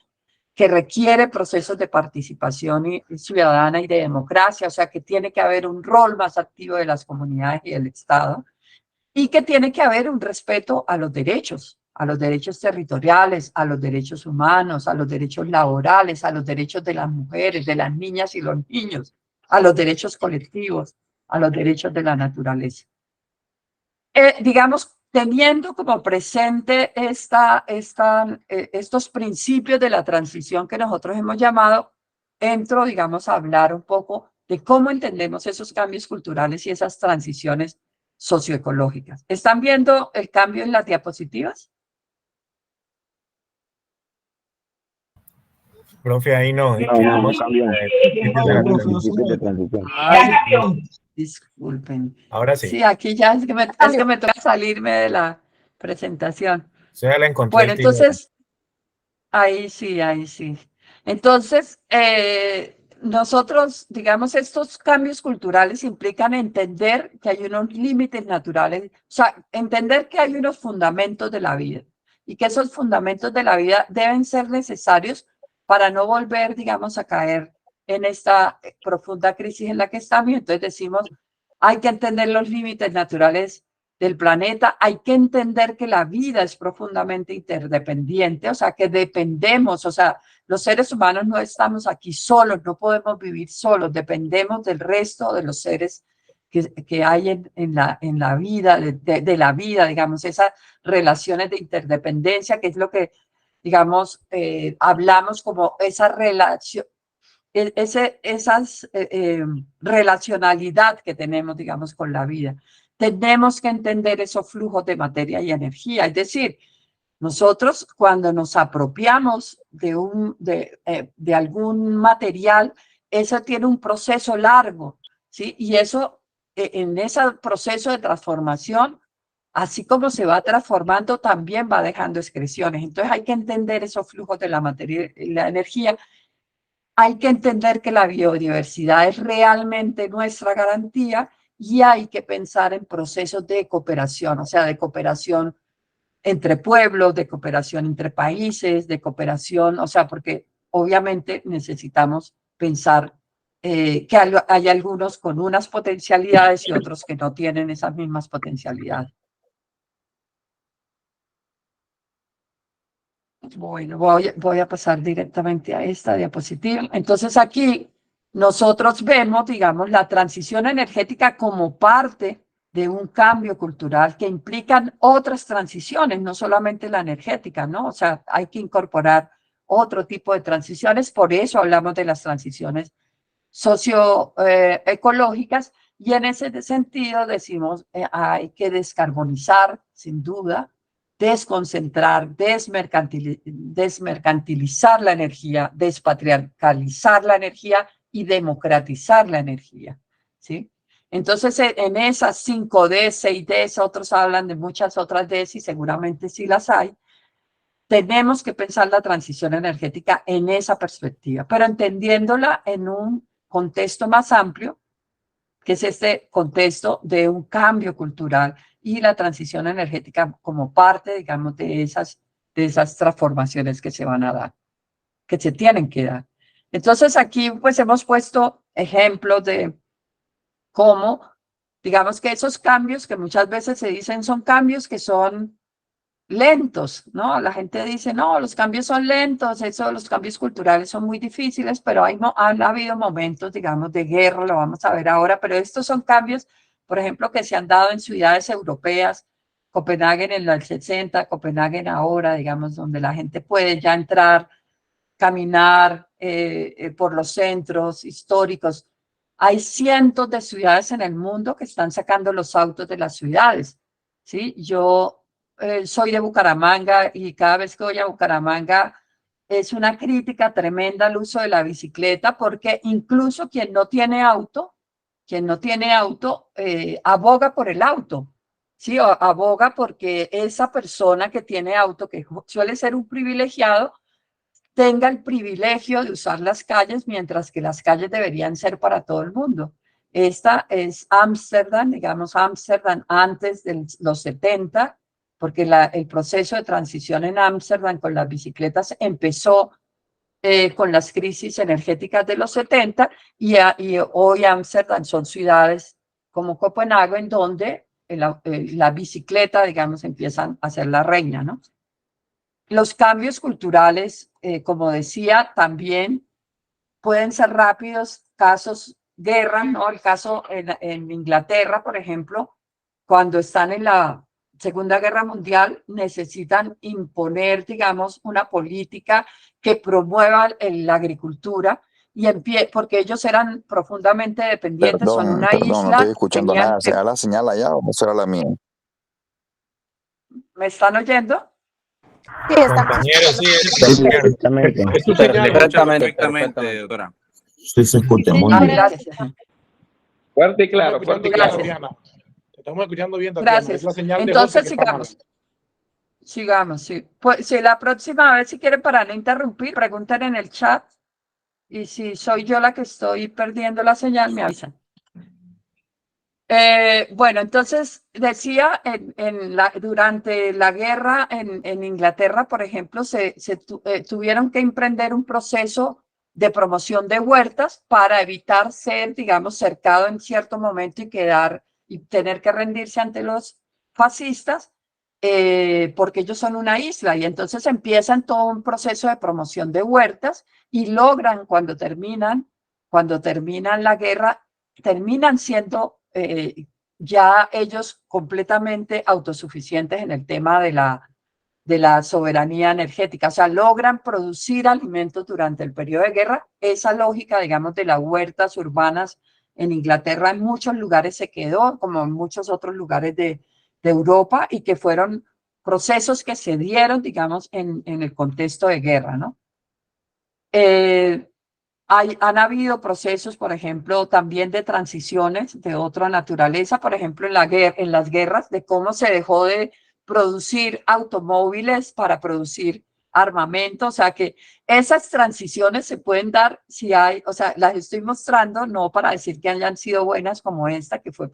que requiere procesos de participación ciudadana y de democracia, o sea que tiene que haber un rol más activo de las comunidades y del Estado, y que tiene que haber un respeto a los derechos territoriales, a los derechos humanos, a los derechos laborales, a los derechos de las mujeres, de las niñas y los niños, a los derechos colectivos, a los derechos de la naturaleza. Digamos, teniendo como presente estos principios de la transición que nosotros hemos llamado, entro, digamos, a hablar un poco de cómo entendemos esos cambios culturales y esas transiciones socioecológicas. ¿Están viendo el cambio en las diapositivas? Profe, ahí no, No, quedamos cambió. principios de transición. Disculpen. Ahora sí. Sí, aquí ya es que me toca salirme de la presentación. Usted ya la encontró. Bueno, entonces, ahí sí. Entonces, nosotros, digamos, estos cambios culturales implican entender que hay unos límites naturales, o sea, entender que hay unos fundamentos de la vida y que esos fundamentos de la vida deben ser necesarios para no volver, digamos, a caer en esta profunda crisis en la que estamos. Y entonces decimos, hay que entender los límites naturales del planeta, hay que entender que la vida es profundamente interdependiente, o sea, que dependemos, o sea, los seres humanos no estamos aquí solos, no podemos vivir solos, dependemos del resto de los seres que hay en la vida, de la vida, digamos, esas relaciones de interdependencia, que es lo que, digamos, hablamos como esa relación, relacionalidad que tenemos, digamos, con la vida. Tenemos que entender esos flujos de materia y energía, es decir, nosotros cuando nos apropiamos de algún material, eso tiene un proceso largo, ¿sí? Y eso, en ese proceso de transformación, así como se va transformando, también va dejando excreciones. Entonces hay que entender esos flujos de la materia y la energía. Hay que entender que la biodiversidad es realmente nuestra garantía y hay que pensar en procesos de cooperación, o sea, de cooperación entre pueblos, de cooperación entre países, de cooperación, o sea, porque obviamente necesitamos pensar que hay algunos con unas potencialidades y otros que no tienen esas mismas potencialidades. Bueno, voy a pasar directamente a esta diapositiva. Entonces aquí nosotros vemos, digamos, la transición energética como parte de un cambio cultural que implican otras transiciones, no solamente la energética, ¿no? O sea, hay que incorporar otro tipo de transiciones, por eso hablamos de las transiciones socioecológicas y en ese sentido decimos hay que descarbonizar, sin duda, desconcentrar, desmercantilizar la energía, despatriarcalizar la energía y democratizar la energía, ¿sí? Entonces, en esas 5D, 6D, otros hablan de muchas otras Ds y seguramente sí las hay. tenemos que pensar la transición energética en esa perspectiva, pero entendiéndola en un contexto más amplio, que es este contexto de un cambio cultural y la transición energética como parte, digamos, de esas transformaciones que se van a dar, que se tienen que dar. Entonces aquí pues hemos puesto ejemplos de cómo, digamos que esos cambios que muchas veces se dicen son cambios que son lentos, ¿no? La gente dice, no, los cambios son lentos, los cambios culturales son muy difíciles, pero han habido momentos, digamos, de guerra, lo vamos a ver ahora, pero estos son cambios, por ejemplo, que se han dado en ciudades europeas, Copenhague en el 60, Copenhague ahora, digamos, donde la gente puede ya entrar, caminar por los centros históricos. Hay cientos de ciudades en el mundo que están sacando los autos de las ciudades, ¿sí? Yo soy de Bucaramanga y cada vez que voy a Bucaramanga es una crítica tremenda al uso de la bicicleta porque incluso quien no tiene auto, aboga por el auto, ¿sí? O aboga porque esa persona que tiene auto, que suele ser un privilegiado, tenga el privilegio de usar las calles, mientras que las calles deberían ser para todo el mundo. Esta es Ámsterdam, digamos Ámsterdam antes de los 70, porque el proceso de transición en Ámsterdam con las bicicletas empezó con las crisis energéticas de los 70 y hoy Ámsterdam son ciudades como Copenhague en donde la bicicleta, digamos, empiezan a ser la reina, ¿no? Los cambios culturales, como decía, también pueden ser rápidos, casos guerra, ¿no? El caso en Inglaterra, por ejemplo, cuando están en la Segunda Guerra Mundial, necesitan imponer, digamos, una política que promueva la agricultura, porque ellos eran profundamente dependientes, son una Perdón, no isla. estoy escuchando nada. ¿Será la señal allá o no será la mía? ¿Me están oyendo? Sí, está. Compañero, sí, Perfectamente. Es tu señal. Perfectamente, doctora. Sí, se escucha Sí, muy Ay, bien. gracias. Fuerte y Te claro, estamos fuerte y escuchando claro. bien, Tatiana. Te estamos escuchando bien, Tatiana. Gracias. Es la señal de Entonces, José que está mala. sigamos, sí. Pues si la próxima vez, si quieren, para no interrumpir, pregunten en el chat. Y si soy yo la que estoy perdiendo la señal, me avisan. Bueno, entonces decía, durante la guerra en Inglaterra, por ejemplo, tuvieron que emprender un proceso de promoción de huertas para evitar ser, digamos, cercado en cierto momento y tener que rendirse ante los fascistas, porque ellos son una isla y entonces empiezan todo un proceso de promoción de huertas y logran cuando terminan la guerra, terminan siendo ya ellos completamente autosuficientes en el tema de la soberanía energética, o sea, logran producir alimentos durante el periodo de guerra. Esa lógica, digamos, de las huertas urbanas en Inglaterra en muchos lugares se quedó, como en muchos otros lugares de Europa, y que fueron procesos que se dieron, digamos, en el contexto de guerra, ¿no? Han habido procesos, por ejemplo, también de transiciones de otra naturaleza, por ejemplo, en las guerras, de cómo se dejó de producir automóviles para producir armamento, o sea que esas transiciones se pueden dar si hay, o sea, las estoy mostrando no para decir que hayan sido buenas como esta, que fue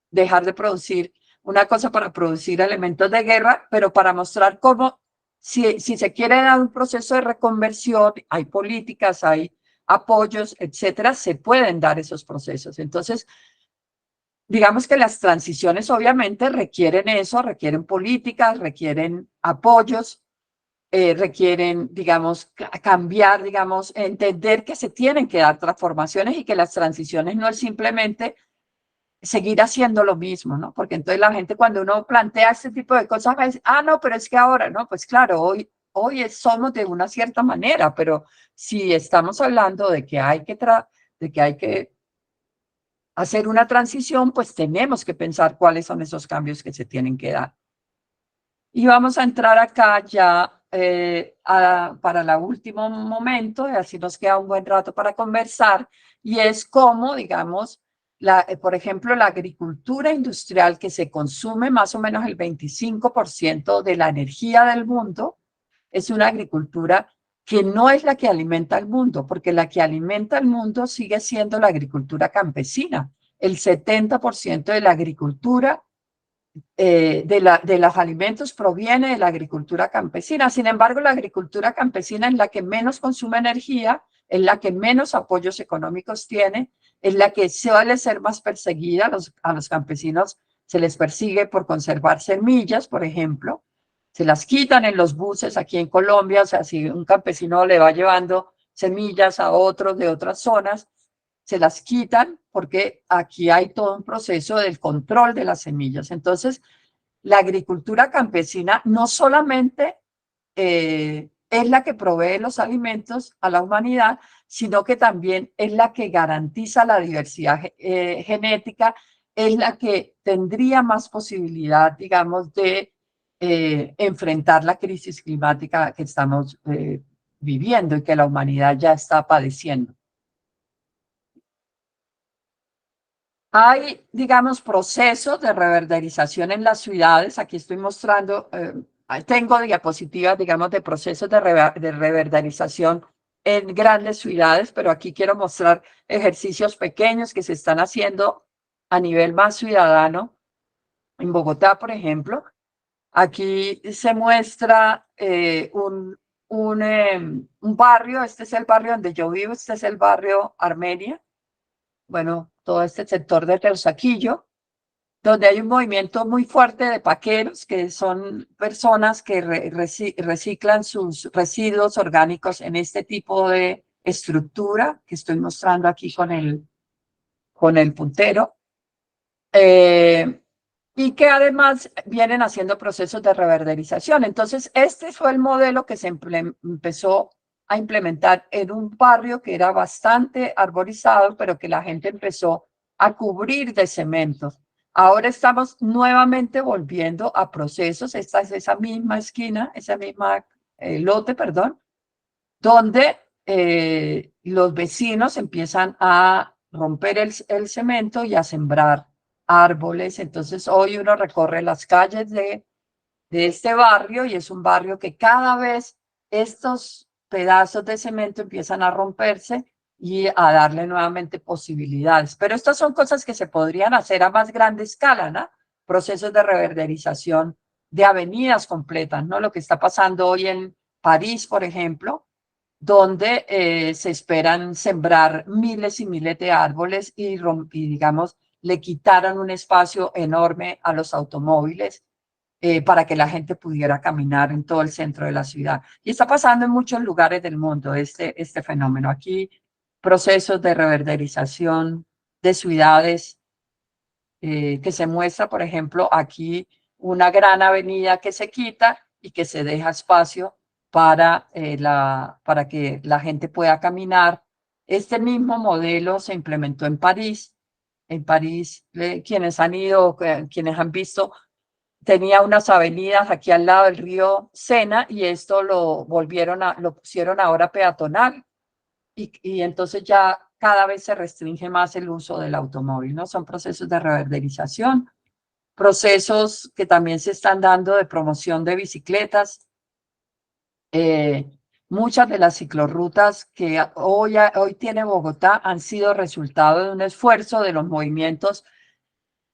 dejar de producir una cosa para producir elementos de guerra, pero para mostrar cómo si se quiere dar un proceso de reconversión, hay políticas, hay apoyos, etcétera, se pueden dar esos procesos. Entonces, digamos que las transiciones obviamente requieren eso, requieren políticas, requieren apoyos, requieren, digamos, cambiar, digamos, entender que se tienen que dar transformaciones y que las transiciones no es simplemente seguir haciendo lo mismo, ¿no? Porque entonces la gente cuando uno plantea este tipo de cosas va a decir, no, pero es que ahora, ¿no? Pues claro, hoy somos de una cierta manera, pero si estamos hablando de que hay que hacer una transición, pues tenemos que pensar cuáles son esos cambios que se tienen que dar. Y vamos a entrar acá ya para el último momento, y así nos queda un buen rato para conversar, y es cómo, digamos, por ejemplo, la agricultura industrial, que se consume más o menos el 25% de la energía del mundo, es una agricultura que no es la que alimenta al mundo, porque la que alimenta al mundo sigue siendo la agricultura campesina. El 70% de la agricultura de los alimentos proviene de la agricultura campesina. Sin embargo, la agricultura campesina es la que menos consume energía, es la que menos apoyos económicos tiene, es la que suele ser más perseguida. A los campesinos se les persigue por conservar semillas, por ejemplo. Se las quitan en los buses aquí en Colombia. O sea, si un campesino le va llevando semillas a otros de otras zonas, se las quitan porque aquí hay todo un proceso del control de las semillas. Entonces, la agricultura campesina no solamente es la que provee los alimentos a la humanidad, sino que también es la que garantiza la diversidad genética, es la que tendría más posibilidad, digamos, de enfrentar la crisis climática que estamos viviendo y que la humanidad ya está padeciendo. Hay, digamos, procesos de reverderización en las ciudades. Aquí estoy mostrando, tengo diapositivas, digamos, de procesos de reverderización en grandes ciudades, pero aquí quiero mostrar ejercicios pequeños que se están haciendo a nivel más ciudadano. En Bogotá, por ejemplo, aquí se muestra un barrio. Este es el barrio donde yo vivo, este es el barrio Armenia. Bueno, todo este sector de Teusaquillo, donde hay un movimiento muy fuerte de paqueros, que son personas que reciclan sus residuos orgánicos en este tipo de estructura que estoy mostrando aquí con el puntero, y que además vienen haciendo procesos de reverderización. Entonces, este fue el modelo que se empezó a implementar en un barrio que era bastante arborizado, pero que la gente empezó a cubrir de cemento. Ahora estamos nuevamente volviendo a procesos. Esta es esa misma esquina, esa misma lote, perdón, donde los vecinos empiezan a romper el cemento y a sembrar árboles. Entonces hoy uno recorre las calles de este barrio y es un barrio que cada vez estos pedazos de cemento empiezan a romperse y a darle nuevamente posibilidades. Pero estas son cosas que se podrían hacer a más grande escala, ¿no? Procesos de reverderización de avenidas completas, ¿no? Lo que está pasando hoy en París, por ejemplo, donde se esperan sembrar miles y miles de árboles y digamos, le quitaron un espacio enorme a los automóviles para que la gente pudiera caminar en todo el centro de la ciudad. Y está pasando en muchos lugares del mundo este fenómeno. Aquí procesos de reverderización de ciudades que se muestra, por ejemplo, aquí una gran avenida que se quita y que se deja espacio para que la gente pueda caminar. Este mismo modelo se implementó en París. En París, quienes han ido, quienes han visto, tenía unas avenidas aquí al lado del río Sena y esto lo pusieron ahora peatonal y entonces ya cada vez se restringe más el uso del automóvil, ¿no? Son procesos de reverderización, procesos que también se están dando de promoción de bicicletas. Muchas de las ciclorrutas que hoy tiene Bogotá han sido resultado de un esfuerzo de los movimientos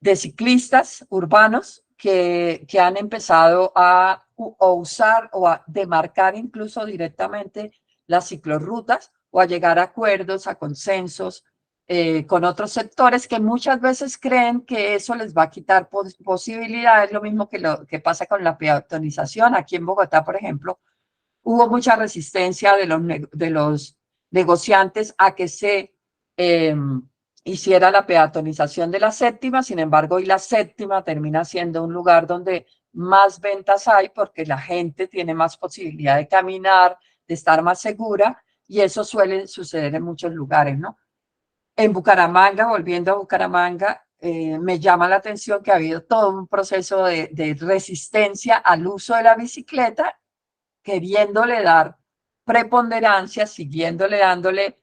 de ciclistas urbanos que han empezado a usar o a demarcar incluso directamente las ciclorrutas o a llegar a acuerdos, a consensos con otros sectores que muchas veces creen que eso les va a quitar posibilidades, lo mismo que pasa con la peatonización. Aquí en Bogotá, por ejemplo, hubo mucha resistencia de los negociantes a que se hiciera la peatonización de la séptima. Sin embargo, hoy la séptima termina siendo un lugar donde más ventas hay porque la gente tiene más posibilidad de caminar, de estar más segura, y eso suele suceder en muchos lugares, ¿no? En Bucaramanga, volviendo a Bucaramanga, me llama la atención que ha habido todo un proceso de resistencia al uso de la bicicleta, queriéndole dar preponderancia, siguiéndole dándole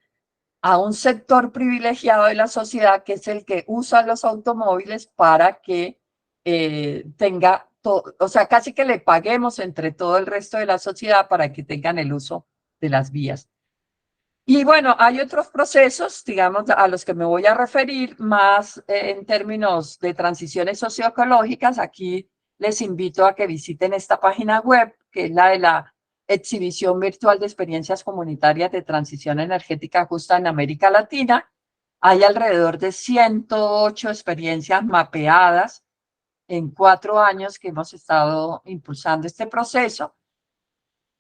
a un sector privilegiado de la sociedad, que es el que usa los automóviles para que tenga o sea, casi que le paguemos entre todo el resto de la sociedad para que tengan el uso de las vías. Y bueno, hay otros procesos, digamos, a los que me voy a referir más en términos de transiciones socioecológicas. Aquí les invito a que visiten esta página web, que es la de la Exhibición Virtual de Experiencias Comunitarias de Transición Energética Justa en América Latina. Hay alrededor de 108 experiencias mapeadas en 4 años que hemos estado impulsando este proceso,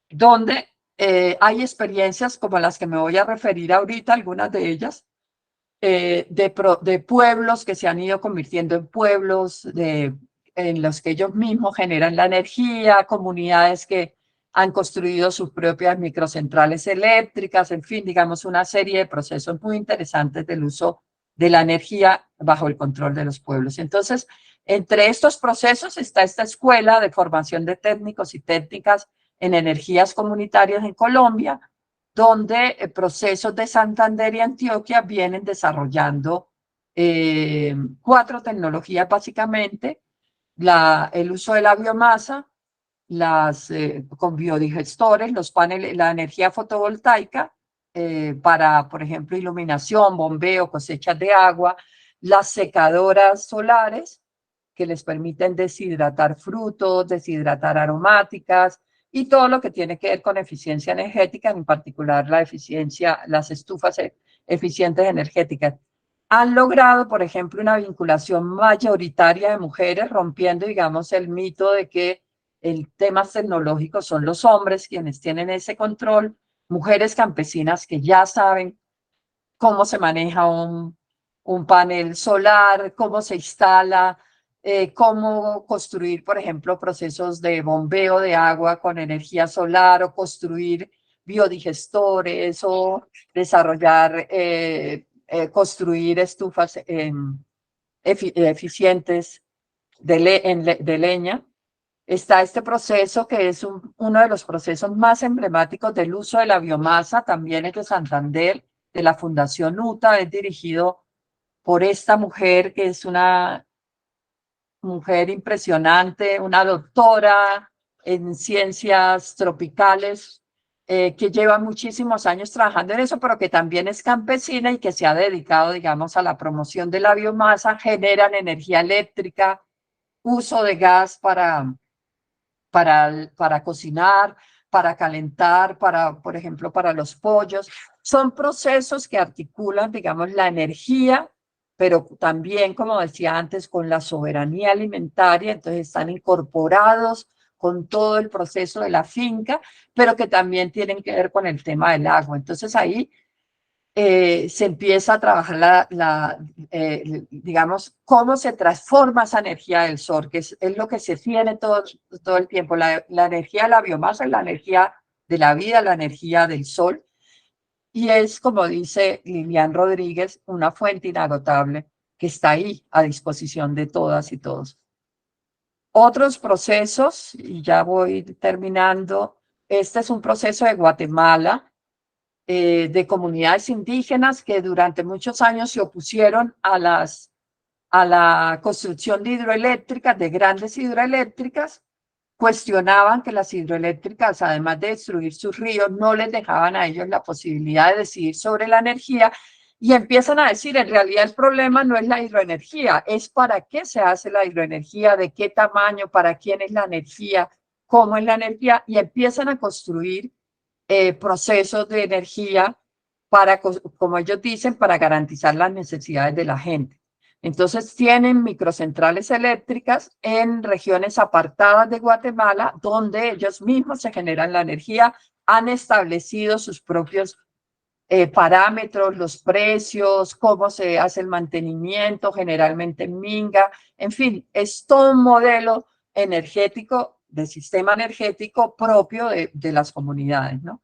donde hay experiencias como las que me voy a referir ahorita, algunas de ellas, de pueblos que se han ido convirtiendo en pueblos en los que ellos mismos generan la energía, comunidades que han construido sus propias microcentrales eléctricas, en fin, digamos, una serie de procesos muy interesantes del uso de la energía bajo el control de los pueblos. Entonces, entre estos procesos está esta escuela de formación de técnicos y técnicas en energías comunitarias en Colombia, donde procesos de Santander y Antioquia vienen desarrollando 4 tecnologías básicamente: el uso de la biomasa, con biodigestores, los paneles, la energía fotovoltaica para, por ejemplo, iluminación, bombeo, cosechas de agua, las secadoras solares que les permiten deshidratar frutos, deshidratar aromáticas, y todo lo que tiene que ver con eficiencia energética, en particular las estufas eficientes energéticas. Han logrado, por ejemplo, una vinculación mayoritaria de mujeres, rompiendo, digamos, el mito de que en temas tecnológicos son los hombres quienes tienen ese control. Mujeres campesinas que ya saben cómo se maneja un panel solar, cómo se instala, cómo construir, por ejemplo, procesos de bombeo de agua con energía solar, o construir biodigestores, o desarrollar, construir estufas eficientes de leña. Está este proceso que es uno de los procesos más emblemáticos del uso de la biomasa, también es de Santander, de la Fundación UTA, es dirigido por esta mujer que es una mujer impresionante, una doctora en ciencias tropicales, que lleva muchísimos años trabajando en eso, pero que también es campesina y que se ha dedicado, digamos, a la promoción de la biomasa. Generan energía eléctrica, uso de gas para cocinar, para calentar, por ejemplo, para los pollos. Son procesos que articulan, digamos, la energía, pero también, como decía antes, con la soberanía alimentaria. Entonces están incorporados con todo el proceso de la finca, pero que también tienen que ver con el tema del agua. Entonces ahí se empieza a trabajar digamos, cómo se transforma esa energía del sol, que es lo que se tiene todo el tiempo. La energía de la biomasa es la energía de la vida, la energía del sol, y es, como dice Lilian Rodríguez, una fuente inagotable que está ahí a disposición de todas y todos. Otros procesos, y ya voy terminando, este es un proceso de Guatemala, de comunidades indígenas que durante muchos años se opusieron a la construcción de hidroeléctricas, de grandes hidroeléctricas. Cuestionaban que las hidroeléctricas, además de destruir sus ríos, no les dejaban a ellos la posibilidad de decidir sobre la energía, y empiezan a decir, en realidad el problema no es la hidroenergía, es para qué se hace la hidroenergía, de qué tamaño, para quién es la energía, cómo es la energía, y empiezan a construir procesos de energía para, como ellos dicen, para garantizar las necesidades de la gente. Entonces tienen microcentrales eléctricas en regiones apartadas de Guatemala, donde ellos mismos se generan la energía, han establecido sus propios parámetros, los precios, cómo se hace el mantenimiento, generalmente en minga. En fin, es todo un modelo energético, de sistema energético propio de las comunidades, ¿no?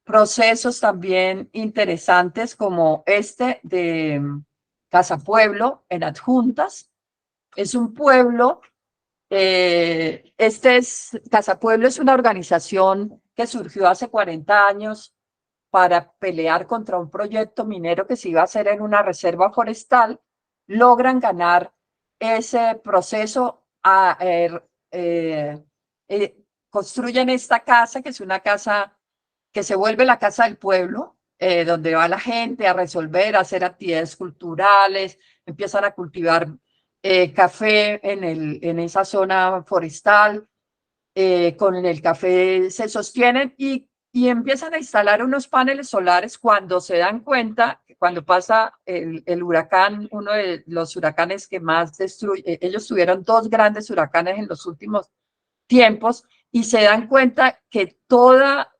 Procesos también interesantes como este de Casa Pueblo en Adjuntas. Es un pueblo, Casa Pueblo es una organización que surgió hace 40 años para pelear contra un proyecto minero que se iba a hacer en una reserva forestal. Logran ganar ese proceso construyen esta casa, que es una casa que se vuelve la casa del pueblo, donde va la gente a resolver, a hacer actividades culturales, empiezan a cultivar café en esa zona forestal, con el café se sostienen y empiezan a instalar unos paneles solares cuando se dan cuenta, cuando pasa el huracán, uno de los huracanes que más destruye, ellos tuvieron 2 grandes huracanes en los últimos tiempos y se dan cuenta que toda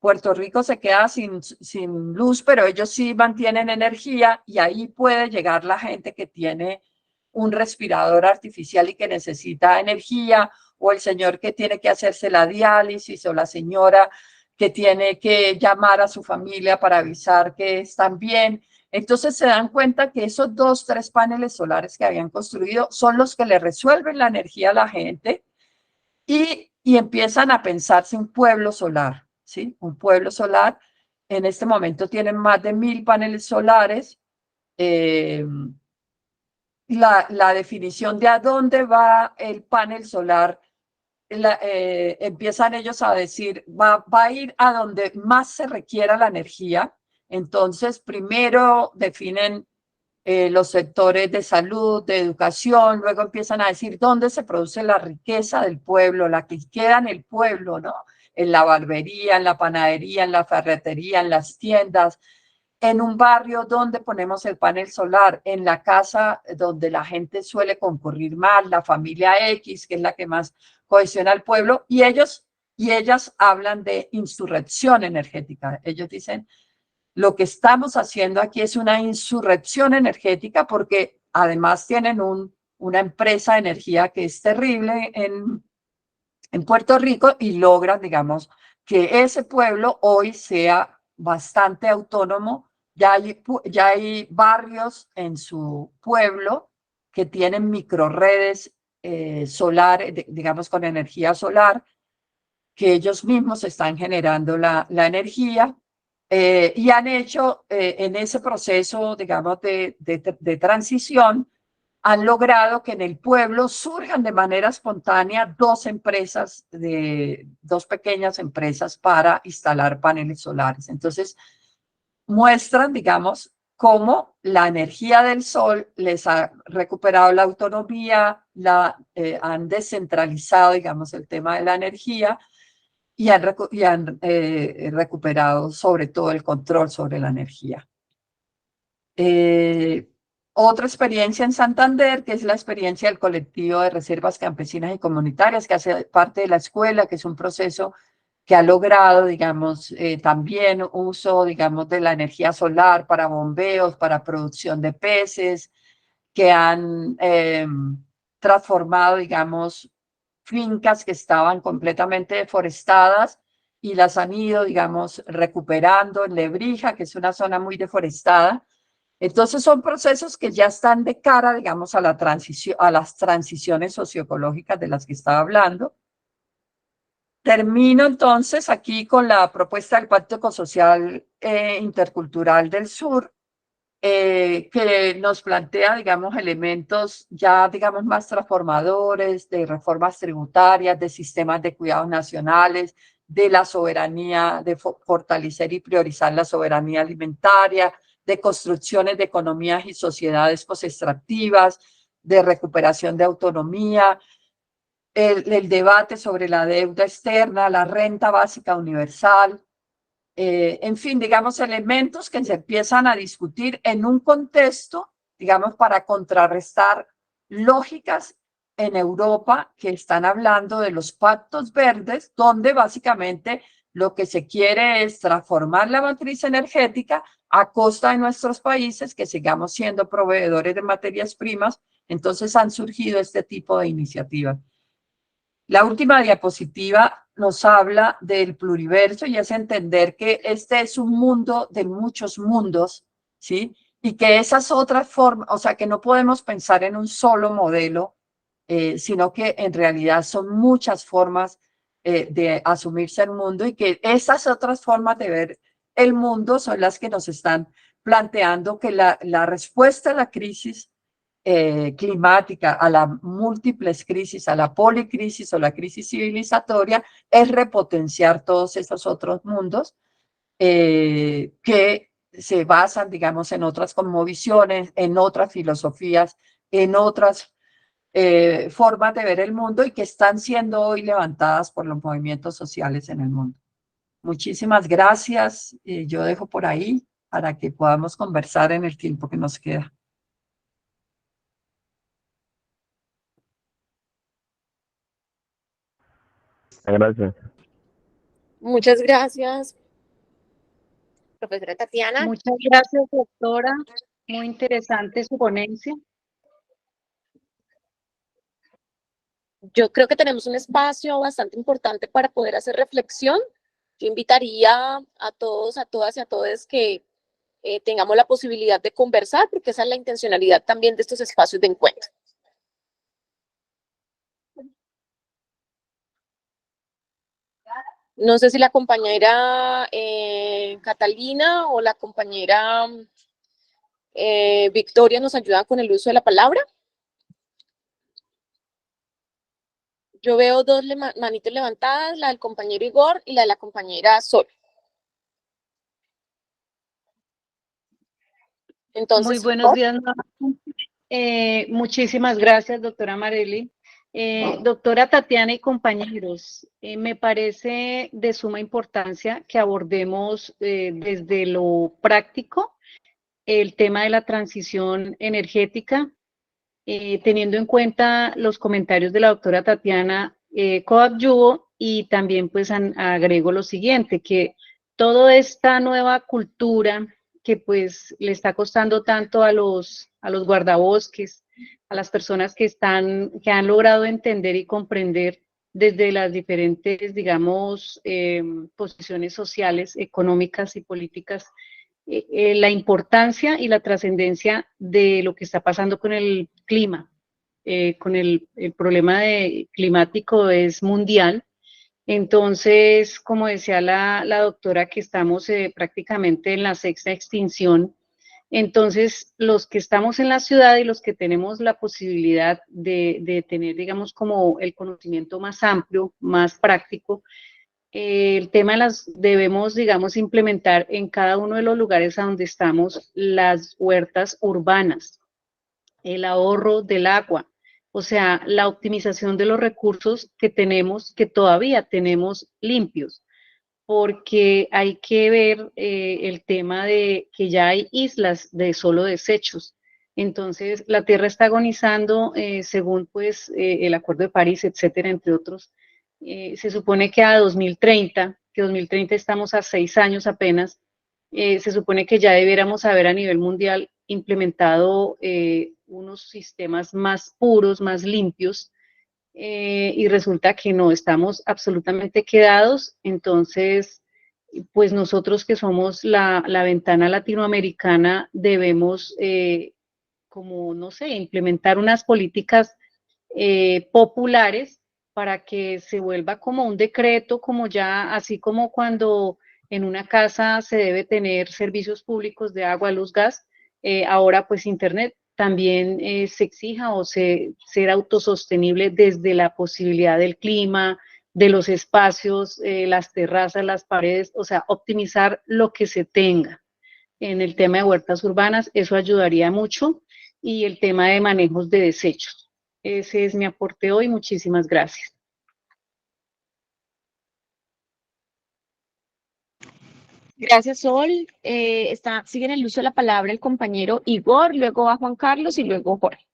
Puerto Rico se queda sin luz, pero ellos sí mantienen energía y ahí puede llegar la gente que tiene un respirador artificial y que necesita energía, o el señor que tiene que hacerse la diálisis, o la señora que tiene que llamar a su familia para avisar que están bien. Entonces se dan cuenta que esos 2, 3 paneles solares que habían construido son los que le resuelven la energía a la gente y empiezan a pensarse un pueblo solar, ¿sí? Un pueblo solar. En este momento tienen más de 1000 paneles solares. La definición de a dónde va el panel solar, empiezan ellos a decir, va a ir a donde más se requiera la energía. Entonces, primero definen los sectores de salud, de educación, luego empiezan a decir dónde se produce la riqueza del pueblo, la que queda en el pueblo, ¿no? En la barbería, en la panadería, en la ferretería, en las tiendas, en un barrio donde ponemos el panel solar, en la casa donde la gente suele concurrir más, la familia X, que es la que más cohesiona al pueblo, y ellos y ellas hablan de insurrección energética. Ellos dicen, lo que estamos haciendo aquí es una insurrección energética porque además tienen una empresa de energía que es terrible en Puerto Rico y logran, digamos, que ese pueblo hoy sea bastante autónomo. Ya hay barrios en su pueblo que tienen microredes solares, digamos, con energía solar, que ellos mismos están generando la energía. Y han hecho en ese proceso, digamos, de transición, han logrado que en el pueblo surjan de manera espontánea 2 empresas, 2 pequeñas empresas para instalar paneles solares. Entonces, muestran, digamos, cómo la energía del sol les ha recuperado la autonomía, han descentralizado, digamos, el tema de la energía, y han recuperado sobre todo el control sobre la energía. Otra experiencia en Santander, que es la experiencia del colectivo de reservas campesinas y comunitarias, que hace parte de la escuela, que es un proceso que ha logrado, digamos, también uso, digamos, de la energía solar para bombeos, para producción de peces, que han transformado, digamos, fincas que estaban completamente deforestadas y las han ido, digamos, recuperando en Lebrija, que es una zona muy deforestada. Entonces son procesos que ya están de cara, digamos, a la transición, a las transiciones socioecológicas de las que estaba hablando. Termino entonces aquí con la propuesta del Pacto Ecosocial Intercultural del Sur, que nos plantea, digamos, elementos ya, digamos, más transformadores de reformas tributarias, de sistemas de cuidados nacionales, de la soberanía, de fortalecer y priorizar la soberanía alimentaria, de construcciones de economías y sociedades posextractivas, de recuperación de autonomía, el debate sobre la deuda externa, la renta básica universal, en fin, digamos, elementos que se empiezan a discutir en un contexto, digamos, para contrarrestar lógicas en Europa que están hablando de los pactos verdes, donde básicamente lo que se quiere es transformar la matriz energética a costa de nuestros países, que sigamos siendo proveedores de materias primas. Entonces han surgido este tipo de iniciativas. La última diapositiva nos habla del pluriverso y es entender que este es un mundo de muchos mundos, ¿sí? Y que esas otras formas, o sea, que no podemos pensar en un solo modelo, sino que en realidad son muchas formas de asumirse el mundo y que esas otras formas de ver el mundo son las que nos están planteando que la respuesta a la crisis climática, a las múltiples crisis, a la policrisis o la crisis civilizatoria, es repotenciar todos esos otros mundos que se basan, digamos, en otras cosmovisiones, en otras filosofías, en otras formas de ver el mundo y que están siendo hoy levantadas por los movimientos sociales en el mundo. Muchísimas gracias. Yo dejo por ahí para que podamos conversar en el tiempo que nos queda. Gracias. Muchas gracias, profesora Tatiana. Muchas gracias, doctora. Muy interesante su ponencia. Yo creo que tenemos un espacio bastante importante para poder hacer reflexión. Yo invitaría a todos, a todas y a todos que tengamos la posibilidad de conversar, porque esa es la intencionalidad también de estos espacios de encuentro. No sé si la compañera Catalina o la compañera Victoria nos ayudan con el uso de la palabra. Yo veo dos manitos levantadas, la del compañero Igor y la de la compañera Sol. Entonces, muy buenos días. Muchísimas gracias, doctora Marely. Doctora Tatiana y compañeros, me parece de suma importancia que abordemos desde lo práctico el tema de la transición energética, teniendo en cuenta los comentarios de la doctora Tatiana, coadyuvo y también pues agrego lo siguiente, que toda esta nueva cultura que pues le está costando tanto a los guardabosques, a las personas que han logrado entender y comprender desde las diferentes, digamos, posiciones sociales, económicas y políticas, la importancia y la trascendencia de lo que está pasando con el clima, con el problema climático es mundial. Entonces, como decía la doctora, que estamos prácticamente en la 6ª extinción. Entonces, los que estamos en la ciudad y los que tenemos la posibilidad de tener, digamos, como el conocimiento más amplio, más práctico, el tema debemos, digamos, implementar en cada uno de los lugares a donde estamos las huertas urbanas, el ahorro del agua, o sea, la optimización de los recursos que tenemos, que todavía tenemos limpios, porque hay que ver el tema de que ya hay islas de solo desechos. Entonces, la Tierra está agonizando según pues el Acuerdo de París, etcétera, entre otros. Se supone que a 2030, estamos a 6 años apenas, se supone que ya debiéramos haber a nivel mundial implementado unos sistemas más puros, más limpios, y resulta que no, estamos absolutamente quedados. Entonces, pues nosotros que somos la ventana latinoamericana debemos, como, no sé, implementar unas políticas populares para que se vuelva como un decreto, como ya, así como cuando en una casa se debe tener servicios públicos de agua, luz, gas, ahora pues internet, también se exija o ser autosostenible desde la posibilidad del clima, de los espacios, las terrazas, las paredes, o sea, optimizar lo que se tenga. En el tema de huertas urbanas, eso ayudaría mucho, y el tema de manejos de desechos. Ese es mi aporte hoy. Muchísimas gracias. Gracias, Sol. Sigue en el uso de la palabra el compañero Igor, luego va Juan Carlos y luego Jorge.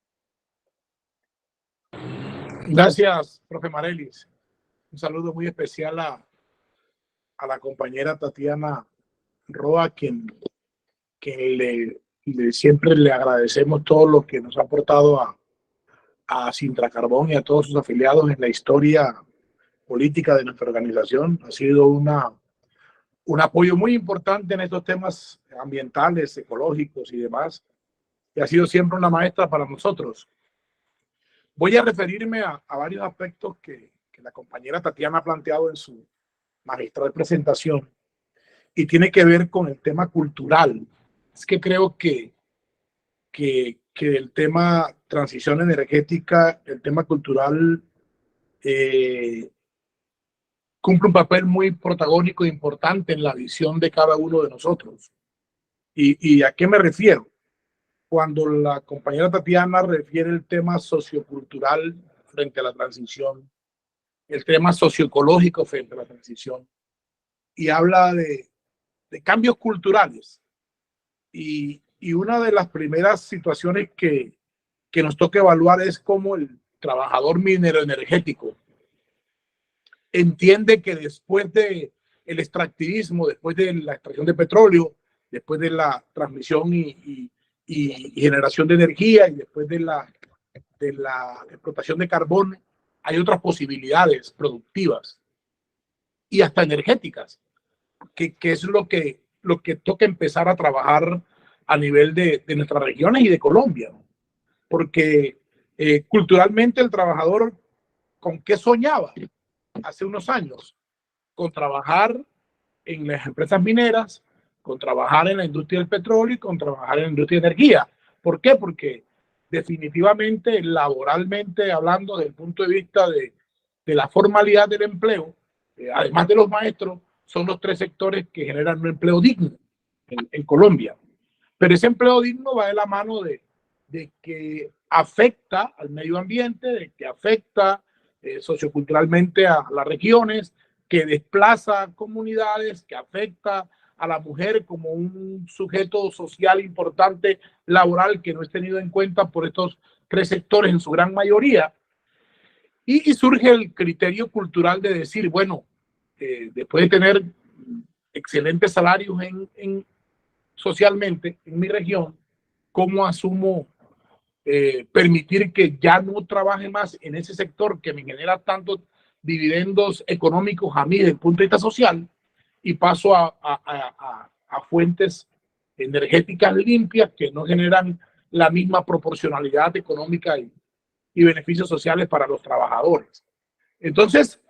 Gracias, profe Marelis. Un saludo muy especial a la compañera Tatiana Roa, quien siempre le agradecemos todo lo que nos ha aportado a Sintra Carbón y a todos sus afiliados en la historia política de nuestra organización. Ha sido un apoyo muy importante en estos temas ambientales, ecológicos y demás, y ha sido siempre una maestra para nosotros. Voy a referirme a varios aspectos que la compañera Tatiana ha planteado en su magistral presentación, y tiene que ver con el tema cultural. Es que creo que el tema transición energética, el tema cultural cumple un papel muy protagónico e importante en la visión de cada uno de nosotros. ¿Y a qué me refiero? Cuando la compañera Tatiana refiere el tema sociocultural frente a la transición, el tema socioecológico frente a la transición, y habla de cambios culturales. Y una de las primeras situaciones que nos toca evaluar es cómo el trabajador minero energético entiende que después del extractivismo, después de la extracción de petróleo, después de la transmisión y generación de energía y después de la explotación de carbón, hay otras posibilidades productivas y hasta energéticas, que es lo que toca empezar a trabajar a nivel de nuestras regiones y de Colombia, ¿no? Porque culturalmente el trabajador, ¿con qué soñaba hace unos años? Con trabajar en las empresas mineras, con trabajar en la industria del petróleo y con trabajar en la industria de energía. ¿Por qué? Porque definitivamente, laboralmente hablando, desde el punto de vista de la formalidad del empleo, además de los maestros, son los tres sectores que generan un empleo digno en Colombia. Pero ese empleo digno va de la mano de que afecta al medio ambiente, de que afecta socioculturalmente a las regiones, que desplaza comunidades, que afecta a la mujer como un sujeto social importante laboral que no es tenido en cuenta por estos tres sectores en su gran mayoría. Y surge el criterio cultural de decir, bueno, después de tener excelentes salarios socialmente en mi región, ¿cómo asumo permitir que ya no trabaje más en ese sector que me genera tantos dividendos económicos a mí desde el punto de vista social y paso a fuentes energéticas limpias que no generan la misma proporcionalidad económica y beneficios sociales para los trabajadores? Entonces,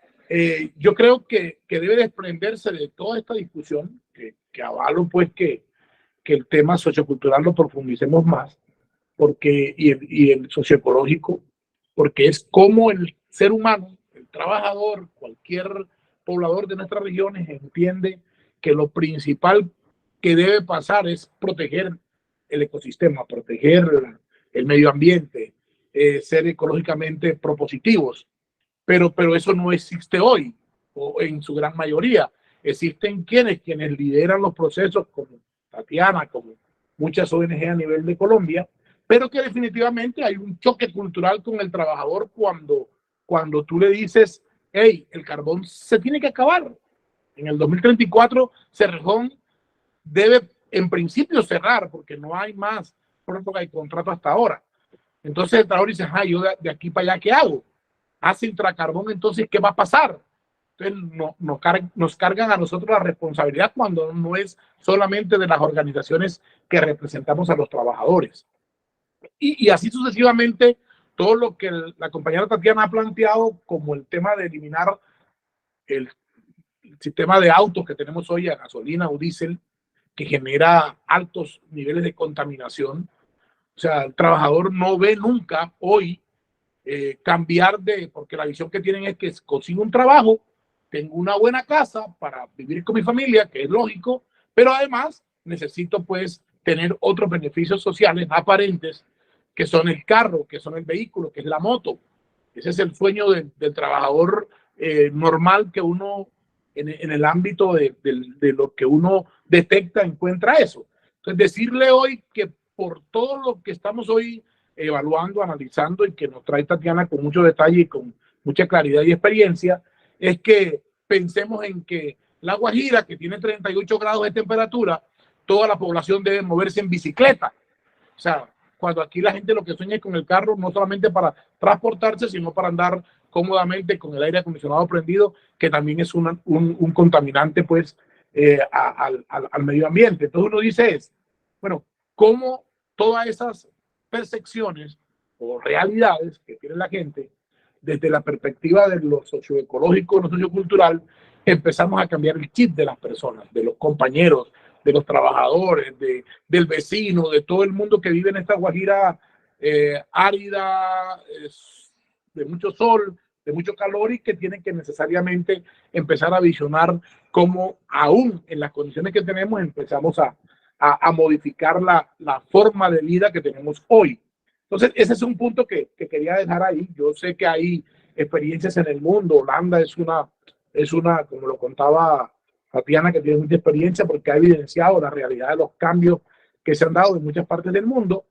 yo creo que debe desprenderse de toda esta discusión, que avalo pues que el tema sociocultural lo profundicemos más, porque, y el socioecológico, porque es como el ser humano, el trabajador, cualquier poblador de nuestras regiones entiende que lo principal que debe pasar es proteger el ecosistema, proteger el medio ambiente, ser ecológicamente propositivos. Pero eso no existe hoy, o en su gran mayoría. Existen quienes lideran los procesos, como Tatiana, como muchas ONG a nivel de Colombia, pero que definitivamente hay un choque cultural con el trabajador cuando tú le dices, hey, el carbón se tiene que acabar. En el 2034, Cerrejón debe en principio cerrar porque no hay más prórroga de contrato hasta ahora. Entonces el trabajador dice, yo de aquí para allá, ¿qué hago? Sintracarbón, entonces, ¿qué va a pasar? Entonces nos cargan a nosotros la responsabilidad cuando no es solamente de las organizaciones que representamos a los trabajadores. Y así sucesivamente, todo lo que la compañera Tatiana ha planteado, como el tema de eliminar el sistema de autos que tenemos hoy a gasolina o diésel, que genera altos niveles de contaminación. O sea, el trabajador no ve nunca hoy cambiar porque la visión que tienen es que consigo un trabajo, tengo una buena casa para vivir con mi familia, que es lógico, pero además necesito pues tener otros beneficios sociales aparentes, que son el carro, que son el vehículo, que es la moto. Ese es el sueño del trabajador normal que uno, en el ámbito de lo que uno detecta, encuentra eso. Entonces, decirle hoy que por todo lo que estamos hoy evaluando, analizando y que nos trae Tatiana con mucho detalle y con mucha claridad y experiencia, es que pensemos en que La Guajira, que tiene 38 grados de temperatura, toda la población debe moverse en bicicleta. O sea, cuando aquí la gente lo que sueña es con el carro, no solamente para transportarse, sino para andar cómodamente con el aire acondicionado prendido, que también es un contaminante pues al medio ambiente. Entonces uno dice bueno, ¿cómo todas esas percepciones o realidades que tiene la gente desde la perspectiva de lo socioecológico, lo sociocultural, empezamos a cambiar el chip de las personas, de los compañeros, de los trabajadores, del vecino, de todo el mundo que vive en esta Guajira árida, de mucho sol, de mucho calor, y que tienen que necesariamente empezar a visionar cómo aún en las condiciones que tenemos empezamos a modificar la forma de vida que tenemos hoy. Entonces, ese es un punto que quería dejar ahí. Yo sé que hay experiencias en el mundo. Holanda es una, como lo contaba Tatiana, que tiene mucha experiencia porque ha evidenciado la realidad de los cambios que se han dado en muchas partes del mundo,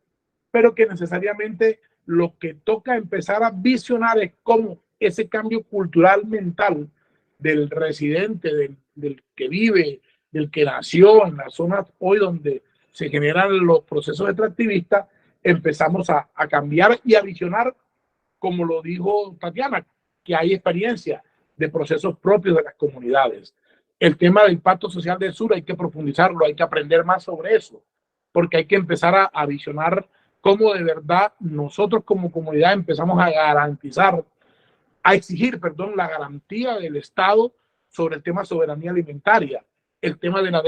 pero que necesariamente lo que toca empezar a visionar es cómo ese cambio cultural mental del residente, del que vive, del que nació en las zonas hoy donde se generan los procesos extractivistas, empezamos a cambiar y a visionar, como lo dijo Tatiana, que hay experiencia de procesos propios de las comunidades. El tema del pacto social del sur hay que profundizarlo, hay que aprender más sobre eso, porque hay que empezar a visionar cómo de verdad nosotros como comunidad empezamos a garantizar, a exigir, perdón, la garantía del Estado sobre el tema de soberanía alimentaria, el tema de las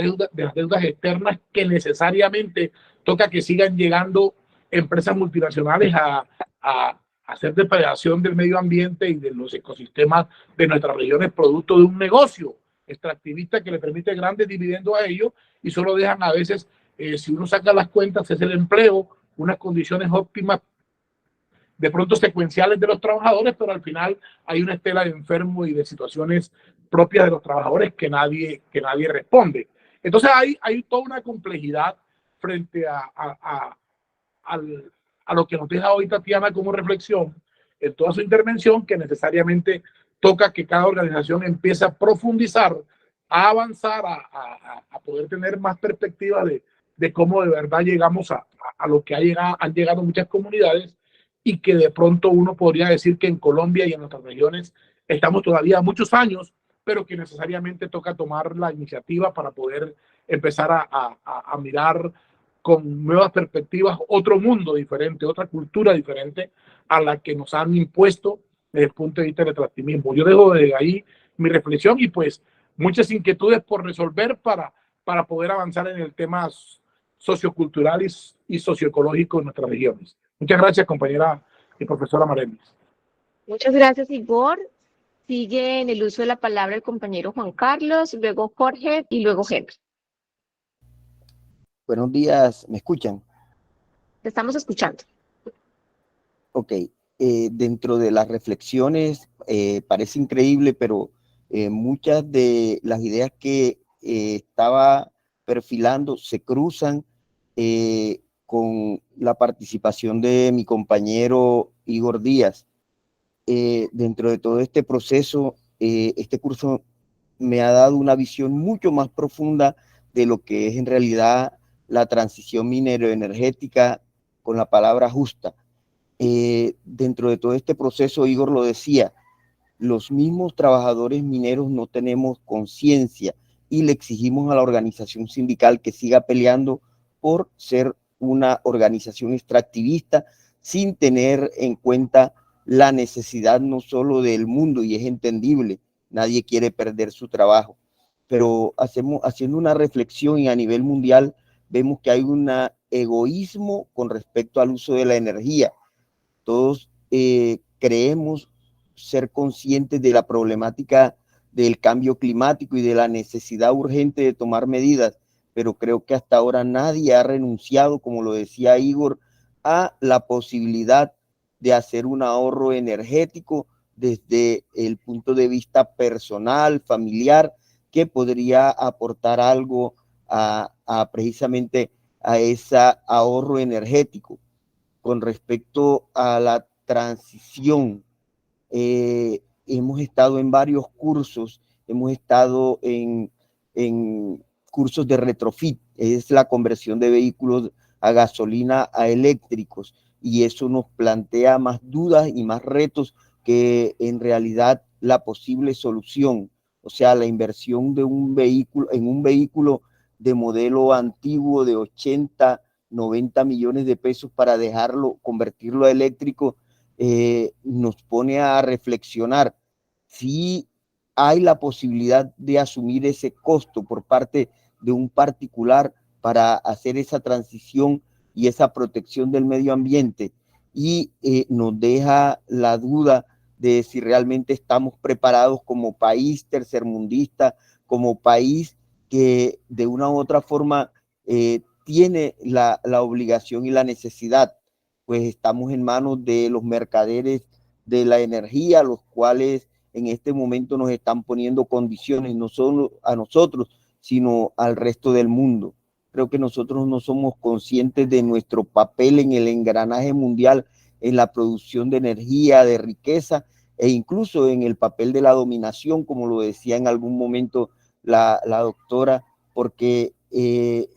deudas externas, que necesariamente toca que sigan llegando empresas multinacionales a hacer depredación del medio ambiente y de los ecosistemas de nuestras regiones, producto de un negocio extractivista que le permite grandes dividendos a ellos, y solo dejan a veces, si uno saca las cuentas, es el empleo, unas condiciones óptimas, de pronto secuenciales de los trabajadores, pero al final hay una estela de enfermos y de situaciones propias de los trabajadores que nadie responde. Entonces hay toda una complejidad frente a lo que nos deja hoy Tatiana como reflexión en toda su intervención, que necesariamente toca que cada organización empiece a profundizar, a avanzar, a poder tener más perspectiva de cómo de verdad llegamos a lo que han llegado muchas comunidades, y que de pronto uno podría decir que en Colombia y en nuestras regiones estamos todavía muchos años, pero que necesariamente toca tomar la iniciativa para poder empezar a mirar con nuevas perspectivas otro mundo diferente, otra cultura diferente a la que nos han impuesto desde el punto de vista del extractivismo. Yo dejo desde ahí mi reflexión, y pues muchas inquietudes por resolver para poder avanzar en el tema sociocultural y socioecológico de nuestras regiones. Muchas gracias, compañera y profesora Marelis. Muchas gracias, Igor. Sigue en el uso de la palabra el compañero Juan Carlos, luego Jorge y luego Henry. Buenos días, ¿me escuchan? Te estamos escuchando. Ok, dentro de las reflexiones parece increíble, pero muchas de las ideas que estaba perfilando se cruzan con la participación de mi compañero Igor Díaz. Dentro de todo este proceso, este curso me ha dado una visión mucho más profunda de lo que es en realidad la transición minero-energética con la palabra justa. Dentro de todo este proceso, Igor lo decía, los mismos trabajadores mineros no tenemos conciencia y le exigimos a la organización sindical que siga peleando por ser una organización extractivista sin tener en cuenta la necesidad no solo del mundo, y es entendible, nadie quiere perder su trabajo, pero haciendo una reflexión y a nivel mundial vemos que hay un egoísmo con respecto al uso de la energía. Todos creemos ser conscientes de la problemática del cambio climático y de la necesidad urgente de tomar medidas, pero creo que hasta ahora nadie ha renunciado, como lo decía Igor, a la posibilidad de hacer un ahorro energético desde el punto de vista personal, familiar, que podría aportar algo precisamente a ese ahorro energético. Con respecto a la transición, hemos estado en varios cursos, hemos estado en cursos de retrofit, es la conversión de vehículos a gasolina a eléctricos, y eso nos plantea más dudas y más retos que en realidad la posible solución. O sea, la inversión de un vehículo en un vehículo de modelo antiguo de 80, 90 millones de pesos para convertirlo a eléctrico, nos pone a reflexionar si hay la posibilidad de asumir ese costo por parte de un particular para hacer esa transición y esa protección del medio ambiente. y nos deja la duda de si realmente estamos preparados como país tercermundista, como país que de una u otra forma tiene la obligación y la necesidad, pues estamos en manos de los mercaderes de la energía, los cuales en este momento nos están poniendo condiciones, no solo a nosotros, sino al resto del mundo. Creo que nosotros no somos conscientes de nuestro papel en el engranaje mundial, en la producción de energía, de riqueza, e incluso en el papel de la dominación, como lo decía en algún momento la doctora, porque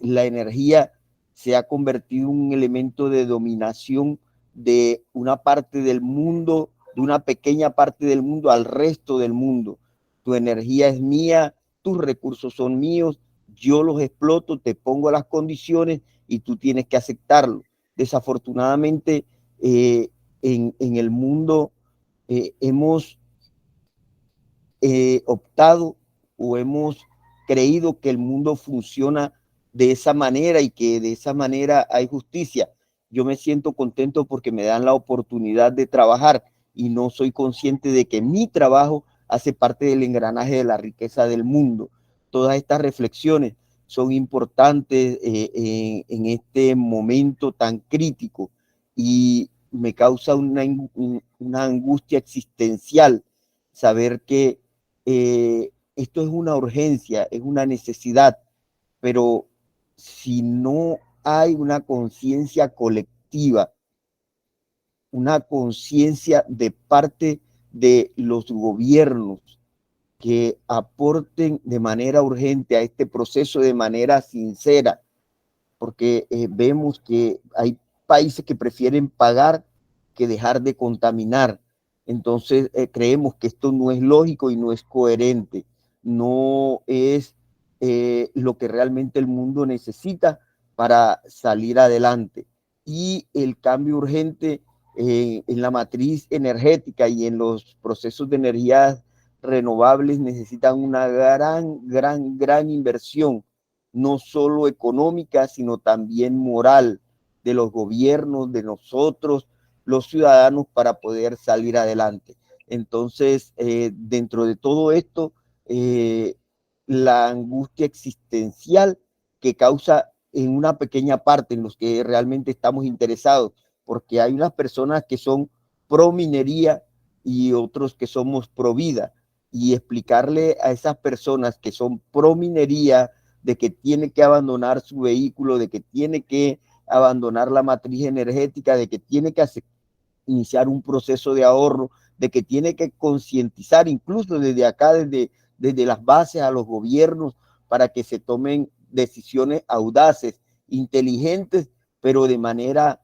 la energía se ha convertido en un elemento de dominación de una parte del mundo, de una pequeña parte del mundo al resto del mundo. Tu energía es mía, tus recursos son míos, yo los exploto, te pongo las condiciones y tú tienes que aceptarlo. Desafortunadamente, en el mundo hemos optado o hemos creído que el mundo funciona de esa manera y que de esa manera hay justicia. Yo me siento contento porque me dan la oportunidad de trabajar y no soy consciente de que mi trabajo hace parte del engranaje de la riqueza del mundo. Todas estas reflexiones son importantes en este momento tan crítico y me causa una angustia existencial saber que esto es una urgencia, es una necesidad, pero si no hay una conciencia colectiva, una conciencia de parte de los gobiernos que aporten de manera urgente a este proceso de manera sincera, porque vemos que hay países que prefieren pagar que dejar de contaminar. Entonces creemos que esto no es lógico y no es coherente, no es lo que realmente el mundo necesita para salir adelante. Y el cambio urgente en la matriz energética y en los procesos de energías renovables necesitan una gran inversión, no solo económica, sino también moral de los gobiernos, de nosotros, los ciudadanos, para poder salir adelante. Entonces, dentro de todo esto, la angustia existencial que causa en una pequeña parte, en los que realmente estamos interesados, porque hay unas personas que son pro minería y otros que somos pro vida, y explicarle a esas personas que son pro minería de que tiene que abandonar su vehículo, de que tiene que abandonar la matriz energética, de que tiene que iniciar un proceso de ahorro, de que tiene que concientizar incluso desde acá, desde las bases a los gobiernos, para que se tomen decisiones audaces, inteligentes, pero de manera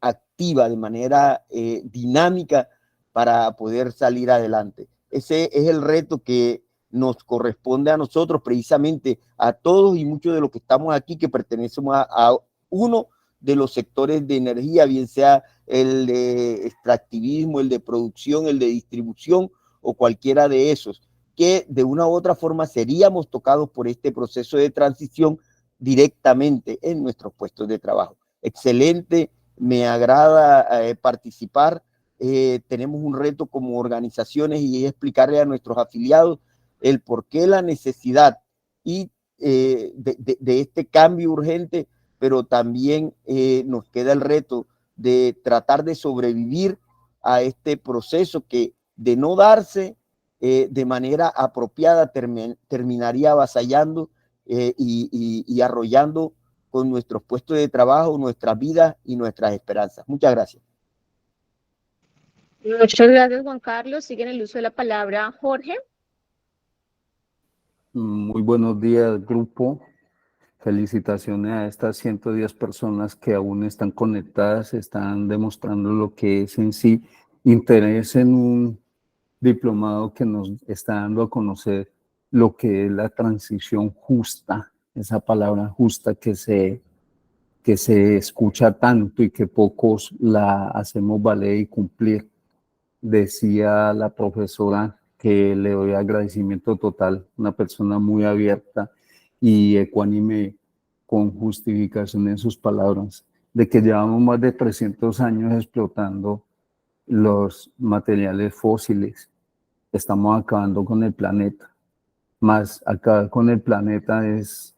activa, de manera dinámica, para poder salir adelante. Ese es el reto que nos corresponde a nosotros, precisamente a todos y muchos de los que estamos aquí, que pertenecemos a uno de los sectores de energía, bien sea el de extractivismo, el de producción, el de distribución o cualquiera de esos, que de una u otra forma seríamos tocados por este proceso de transición directamente en nuestros puestos de trabajo. Excelente, me agrada participar. Tenemos un reto como organizaciones y es explicarle a nuestros afiliados el por qué la necesidad y de este cambio urgente, pero también nos queda el reto de tratar de sobrevivir a este proceso que, de no darse de manera apropiada, terminaría avasallando y arrollando con nuestros puestos de trabajo, nuestras vidas y nuestras esperanzas. Muchas gracias. Muchas gracias, Juan Carlos. Sigue en el uso de la palabra Jorge. Muy buenos días, grupo. Felicitaciones a estas 110 personas que aún están conectadas, están demostrando lo que es en sí interés en un diplomado que nos está dando a conocer lo que es la transición justa, esa palabra justa que se escucha tanto y que pocos la hacemos valer y cumplir. Decía la profesora que le doy agradecimiento total, una persona muy abierta y ecuánime con justificación en sus palabras. de que llevamos más de 300 años explotando los materiales fósiles. Estamos acabando con el planeta. Más acabar con el planeta es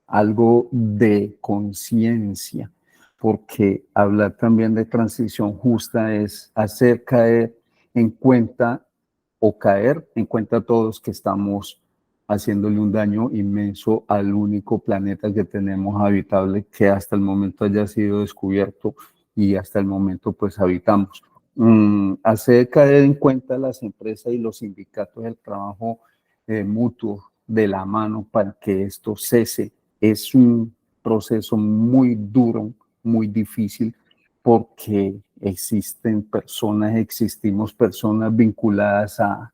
algo de conciencia, porque hablar también de transición justa es hacer caer en cuenta o caer en cuenta todos que estamos haciéndole un daño inmenso al único planeta que tenemos habitable, que hasta el momento haya sido descubierto y hasta el momento pues habitamos. Hacer caer en cuenta las empresas y los sindicatos del trabajo mutuo de la mano para que esto cese es un proceso muy duro, muy difícil, porque existimos personas vinculadas a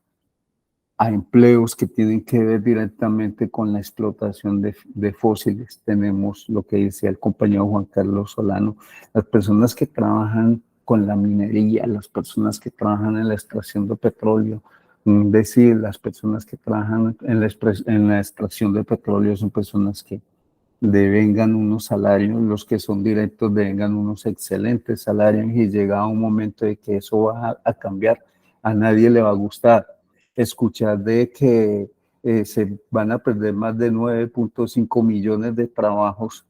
empleos que tienen que ver directamente con la explotación de fósiles. Tenemos lo que decía el compañero Juan Carlos Solano, las personas que trabajan con la minería, las personas que trabajan en la extracción de petróleo, decir, las personas que trabajan en la extracción de petróleo son personas que devengan unos salarios, los que son directos devengan unos excelentes salarios, y llega un momento de que eso va a cambiar, a nadie le va a gustar escuchar de que se van a perder más de 9.5 millones de trabajos,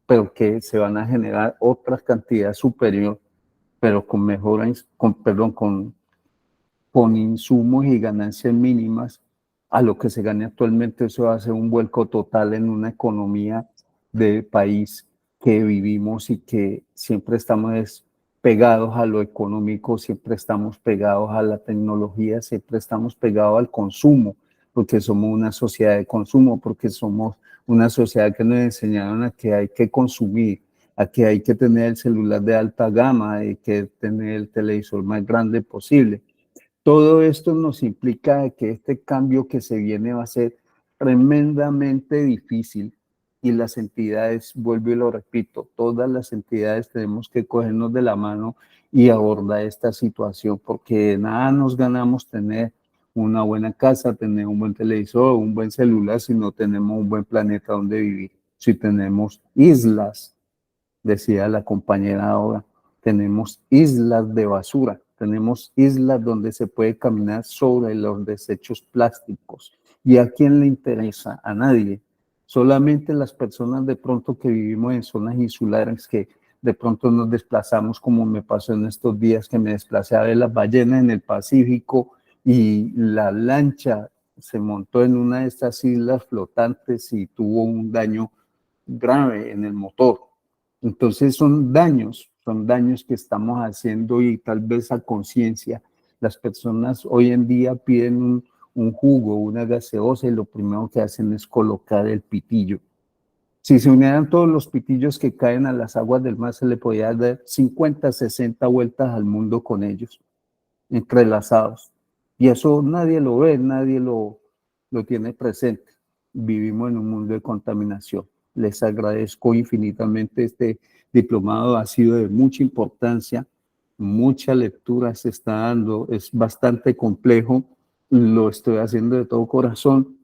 pero que se van a generar otra cantidad superior, pero con mejoras, con insumos y ganancias mínimas a lo que se gane actualmente. Eso va a ser un vuelco total en una economía de país que vivimos y que siempre estamos pegados a lo económico, siempre estamos pegados a la tecnología, siempre estamos pegados al consumo, porque somos una sociedad de consumo, porque somos una sociedad que nos enseñaron a que hay que consumir, a que hay que tener el celular de alta gama, hay que tener el televisor más grande posible. Todo esto nos implica que este cambio que se viene va a ser tremendamente difícil, y las entidades, vuelvo y lo repito, todas las entidades tenemos que cogernos de la mano y abordar esta situación, porque de nada nos ganamos tener una buena casa, tener un buen televisor, un buen celular, si no tenemos un buen planeta donde vivir. Si tenemos islas, decía la compañera ahora, tenemos islas de basura, tenemos islas donde se puede caminar sobre los desechos plásticos. ¿Y a quién le interesa? A nadie. Solamente las personas de pronto que vivimos en zonas insulares, que de pronto nos desplazamos, como me pasó en estos días que me desplacé a ver las ballenas en el Pacífico y la lancha se montó en una de estas islas flotantes y tuvo un daño grave en el motor. Entonces son daños que estamos haciendo, y tal vez a conciencia. Las personas hoy en día piden un jugo, una gaseosa, y lo primero que hacen es colocar el pitillo. Si se unieran todos los pitillos que caen a las aguas del mar, se le podía dar 50, 60 vueltas al mundo con ellos, entrelazados. Y eso nadie lo ve, nadie lo tiene presente. Vivimos en un mundo de contaminación. Les agradezco infinitamente este diplomado, ha sido de mucha importancia, mucha lectura se está dando, es bastante complejo, lo estoy haciendo de todo corazón,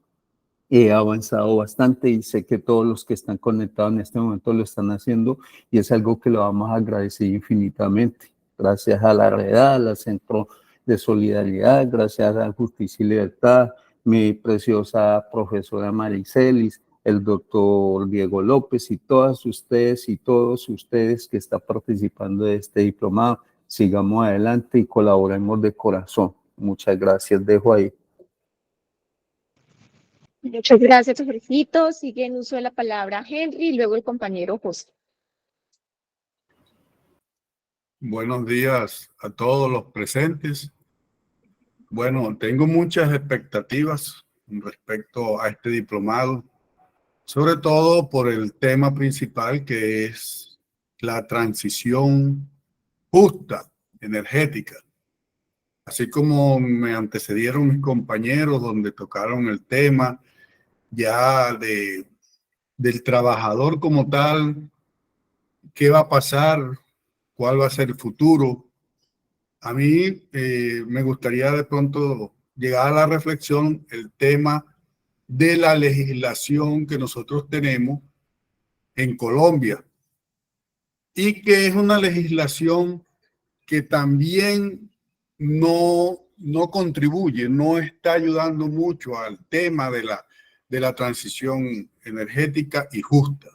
he avanzado bastante y sé que todos los que están conectados en este momento lo están haciendo, y es algo que lo vamos a agradecer infinitamente. Gracias a la Redal, al Centro de Solidaridad, gracias a Justicia y Libertad, mi preciosa profesora Maricelis, el doctor Diego López, y todas ustedes y todos ustedes que están participando de este diplomado. Sigamos adelante y colaboremos de corazón. Muchas gracias, dejo ahí. Muchas gracias, Jorgito. Sigue en uso de la palabra Henry y luego el compañero José. Buenos días a todos los presentes. Bueno, tengo muchas expectativas respecto a este diplomado, sobre todo por el tema principal, que es la transición justa energética. Así como me antecedieron mis compañeros donde tocaron el tema ya del trabajador como tal, qué va a pasar, cuál va a ser el futuro. A mí me gustaría de pronto llegar a la reflexión el tema de la legislación que nosotros tenemos en Colombia. y que es una legislación que también no contribuye, no está ayudando mucho al tema de la transición energética y justa.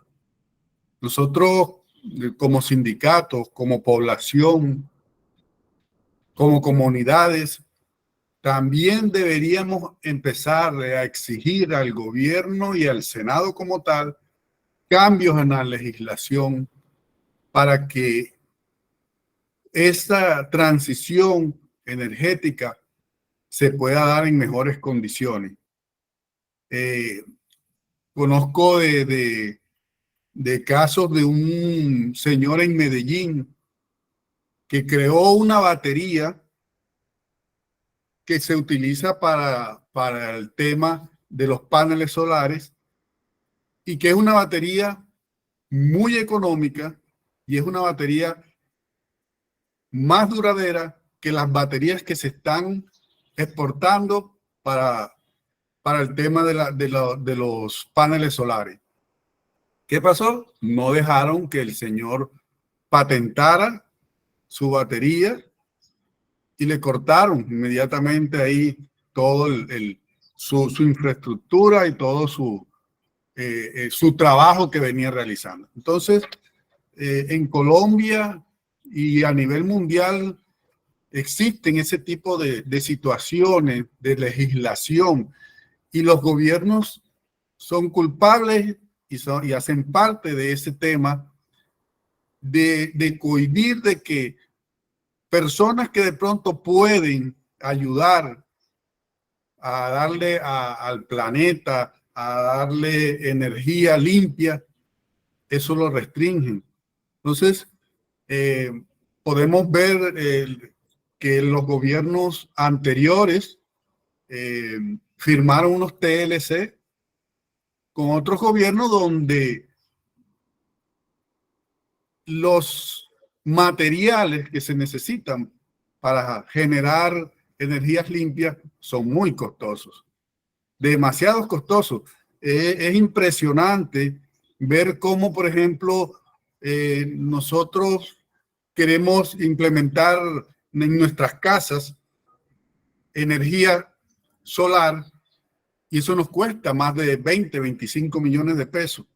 Nosotros, como sindicatos, como población, como comunidades, también deberíamos empezar a exigir al gobierno y al Senado como tal cambios en la legislación para que esta transición energética se pueda dar en mejores condiciones. Conozco de casos de un señor en Medellín que creó una batería que se utiliza para el tema de los paneles solares y que es una batería muy económica y es una batería más duradera que las baterías que se están exportando para el tema de los paneles solares. ¿Qué pasó? No dejaron que el señor patentara su batería y le cortaron inmediatamente ahí todo su infraestructura y todo su trabajo que venía realizando. Entonces, en Colombia y a nivel mundial existen ese tipo de situaciones de legislación y los gobiernos son culpables y hacen parte de ese tema de cohibir de que personas que de pronto pueden ayudar a darle al planeta, a darle energía limpia, eso lo restringen. Entonces, podemos ver que los gobiernos anteriores firmaron unos TLC con otros gobiernos donde los materiales que se necesitan para generar energías limpias son muy costosos, demasiado costosos. Es impresionante ver cómo, por ejemplo, nosotros queremos implementar en nuestras casas energía solar y eso nos cuesta más de 20, 25 millones de pesos.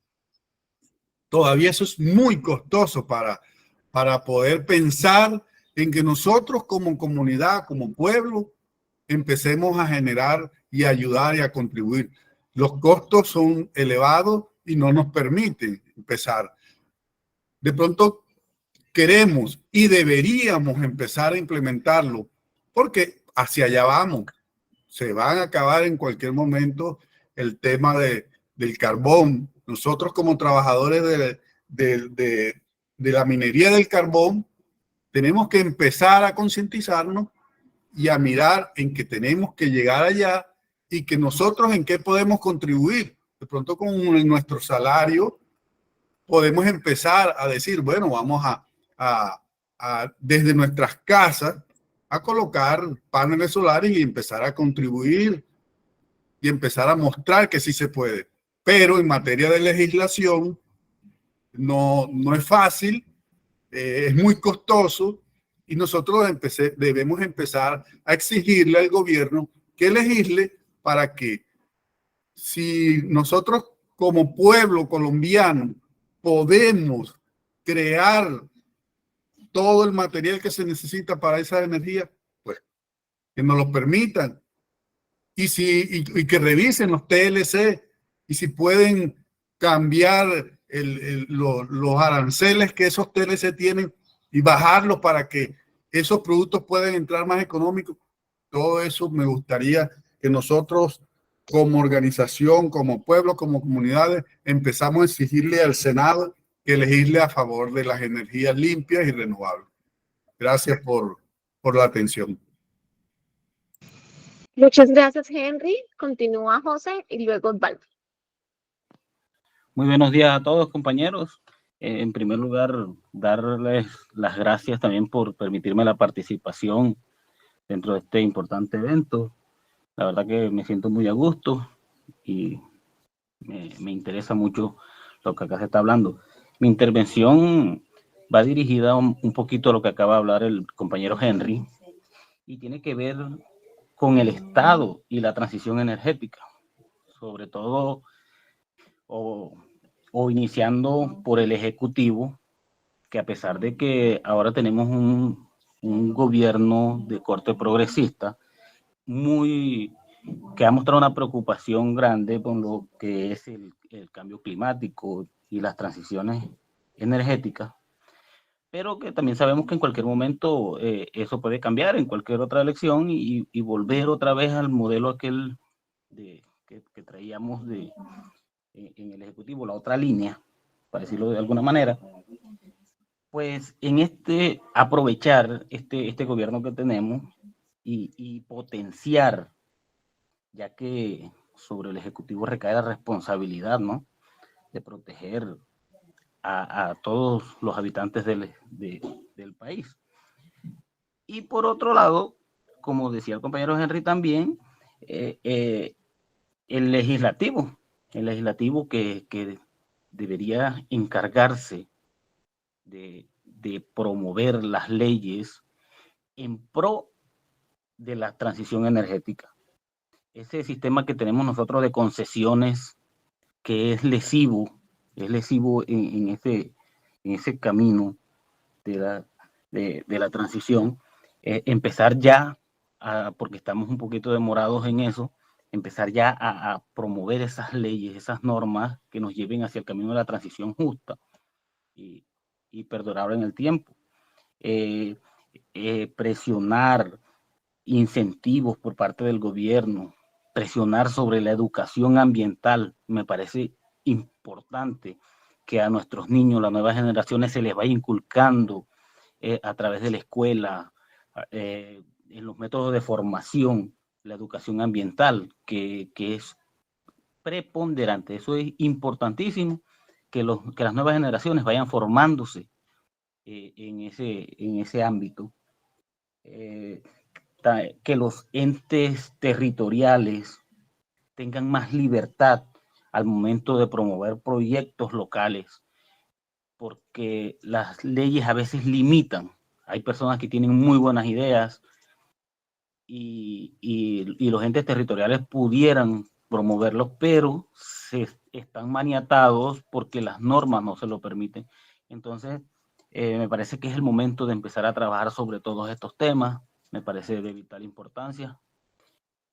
Todavía eso es muy costoso para poder pensar en que nosotros como comunidad, como pueblo, empecemos a generar y ayudar y a contribuir. Los costos son elevados y no nos permiten empezar. De pronto queremos y deberíamos empezar a implementarlo porque hacia allá vamos. Se van a acabar en cualquier momento el tema del carbón. Nosotros como trabajadores de la minería del carbón tenemos que empezar a concientizarnos y a mirar en que tenemos que llegar allá y que nosotros en qué podemos contribuir. De pronto con nuestro salario podemos empezar a decir, bueno, vamos desde nuestras casas a colocar paneles solares y empezar a contribuir y empezar a mostrar que sí se puede. Pero en materia de legislación no es fácil, es muy costoso y nosotros debemos empezar a exigirle al gobierno que legisle para que si nosotros como pueblo colombiano podemos crear todo el material que se necesita para esa energía, pues que nos lo permitan y que revisen los TLC y si pueden cambiar los aranceles que esos TLC tienen y bajarlos para que esos productos puedan entrar más económicos. Todo eso me gustaría que nosotros como organización, como pueblo, como comunidades, empezamos a exigirle al Senado que legisle a favor de las energías limpias y renovables. Gracias por la atención. Muchas gracias, Henry. Continúa José y luego Osvaldo. Muy buenos días a todos, compañeros. En primer lugar, darles las gracias también por permitirme la participación dentro de este importante evento. La verdad que me siento muy a gusto y me interesa mucho lo que acá se está hablando. Mi intervención va dirigida un poquito a lo que acaba de hablar el compañero Henry y tiene que ver con el Estado y la transición energética, sobre todo o iniciando por el Ejecutivo, que a pesar de que ahora tenemos un gobierno de corte progresista, que ha mostrado una preocupación grande con lo que es el cambio climático y las transiciones energéticas, pero que también sabemos que en cualquier momento eso puede cambiar en cualquier otra elección y volver otra vez al modelo aquel que traíamos en el Ejecutivo, la otra línea, para decirlo de alguna manera. Pues en aprovechar este gobierno que tenemos y potenciar, ya que sobre el Ejecutivo recae la responsabilidad, ¿no?, de proteger a todos los habitantes del país. Y por otro lado, como decía el compañero Henry también, el legislativo que debería encargarse de promover las leyes en pro de la transición energética. Ese sistema que tenemos nosotros de concesiones, que es lesivo en ese camino de la transición, empezar ya, porque estamos un poquito demorados en eso, empezar ya a promover esas leyes, esas normas que nos lleven hacia el camino de la transición justa y perdurable en el tiempo. Presionar incentivos por parte del gobierno, presionar sobre la educación ambiental. Me parece importante que a nuestros niños, las nuevas generaciones, se les vaya inculcando a través de la escuela, en los métodos de formación, la educación ambiental, que es preponderante. Eso es importantísimo, que las nuevas generaciones vayan formándose en ese ámbito. Que los entes territoriales tengan más libertad al momento de promover proyectos locales, porque las leyes a veces limitan. Hay personas que tienen muy buenas ideas y los entes territoriales pudieran promoverlos, pero están maniatados porque las normas no se lo permiten. Entonces, me parece que es el momento de empezar a trabajar sobre todos estos temas. Me parece de vital importancia.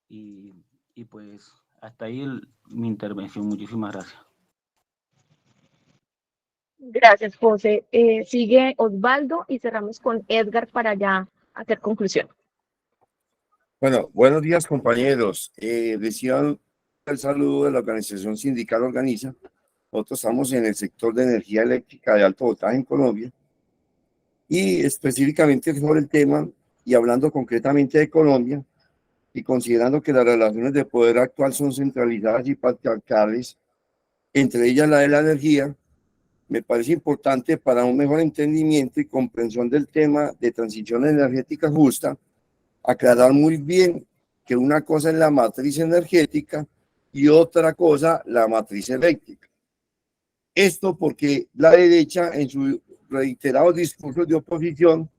Y pues hasta ahí mi intervención. Muchísimas gracias. Gracias, José. Sigue Osvaldo y cerramos con Edgar para ya hacer conclusión. Bueno, buenos días, compañeros. Decían el saludo de la organización sindical Organiza. Nosotros estamos en el sector de energía eléctrica de alto voltaje en Colombia y específicamente sobre el tema y hablando concretamente de Colombia y considerando que las relaciones de poder actual son centralizadas y patriarcales, entre ellas la de la energía, me parece importante para un mejor entendimiento y comprensión del tema de transición energética justa, aclarar muy bien que una cosa es la matriz energética y otra cosa la matriz eléctrica. Esto porque la derecha en sus reiterados discursos de oposición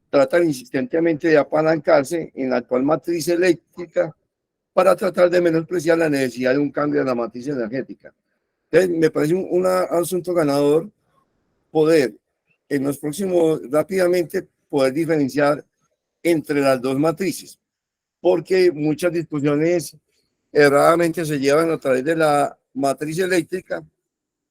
tratan insistentemente de apalancarse en la actual matriz eléctrica para tratar de menospreciar la necesidad de un cambio de la matriz energética. Entonces, me parece un asunto ganador poder en los próximos, rápidamente, poder diferenciar entre las dos matrices, porque muchas discusiones erradamente se llevan a través de la matriz eléctrica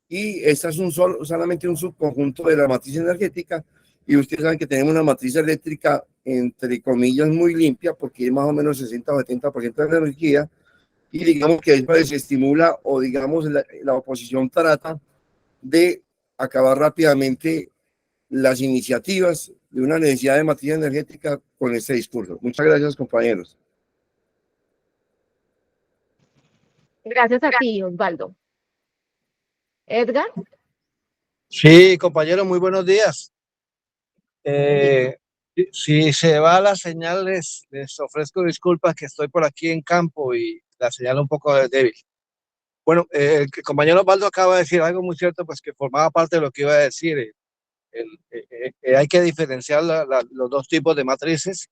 y esta es solamente un subconjunto de la matriz energética. Y ustedes saben que tenemos una matriz eléctrica, entre comillas, muy limpia, porque es más o menos 60 o 70% de la energía, y digamos que eso desestimula o digamos la oposición trata de acabar rápidamente las iniciativas de una necesidad de matriz energética con este discurso. Muchas gracias, compañeros. Gracias a ti, Osvaldo. Edgar. Sí, compañeros, muy buenos días. Si se va la señal, les ofrezco disculpas que estoy por aquí en campo y la señal un poco débil. Bueno, el compañero Osvaldo acaba de decir algo muy cierto, pues que formaba parte de lo que iba a decir. hay que diferenciar los dos tipos de matrices,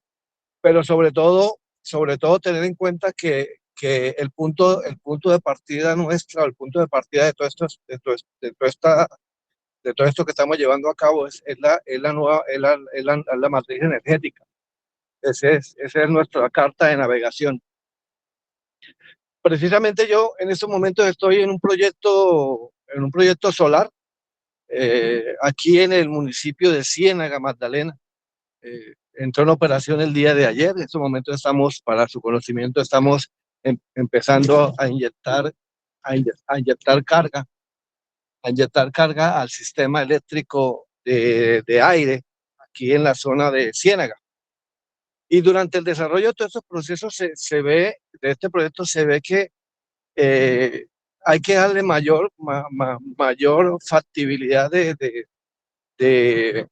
pero sobre todo tener en cuenta que el punto de partida nuestra, el punto de partida de todo esto que estamos llevando a cabo es la matriz energética. Esa es nuestra carta de navegación. Precisamente yo en estos momentos estoy en un proyecto solar aquí en el municipio de Ciénaga, Magdalena. Entró en operación el día de ayer. En estos momentos estamos, para su conocimiento, estamos empezando a inyectar carga al sistema eléctrico de aire aquí en la zona de Ciénaga. Y durante el desarrollo de todos estos procesos de este proyecto se ve que hay que darle mayor factibilidad de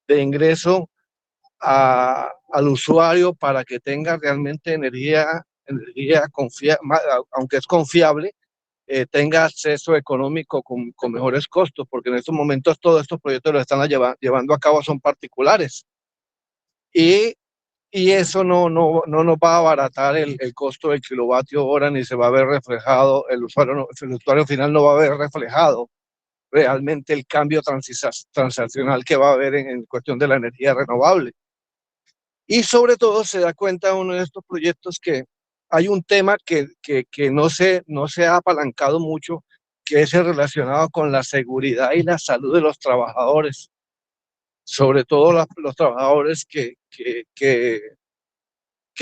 ingreso al usuario para que tenga realmente energía aunque es confiable, tenga acceso económico con mejores costos, porque en estos momentos todos estos proyectos los están llevando a cabo son particulares. Y eso no nos va a abaratar el costo del kilovatio hora, ni se va a ver reflejado, el usuario final no va a ver reflejado realmente el cambio transaccional que va a haber en cuestión de la energía renovable. Y sobre todo se da cuenta uno de estos proyectos que hay un tema que no se ha apalancado mucho, que es el relacionado con la seguridad y la salud de los trabajadores, sobre todo los trabajadores que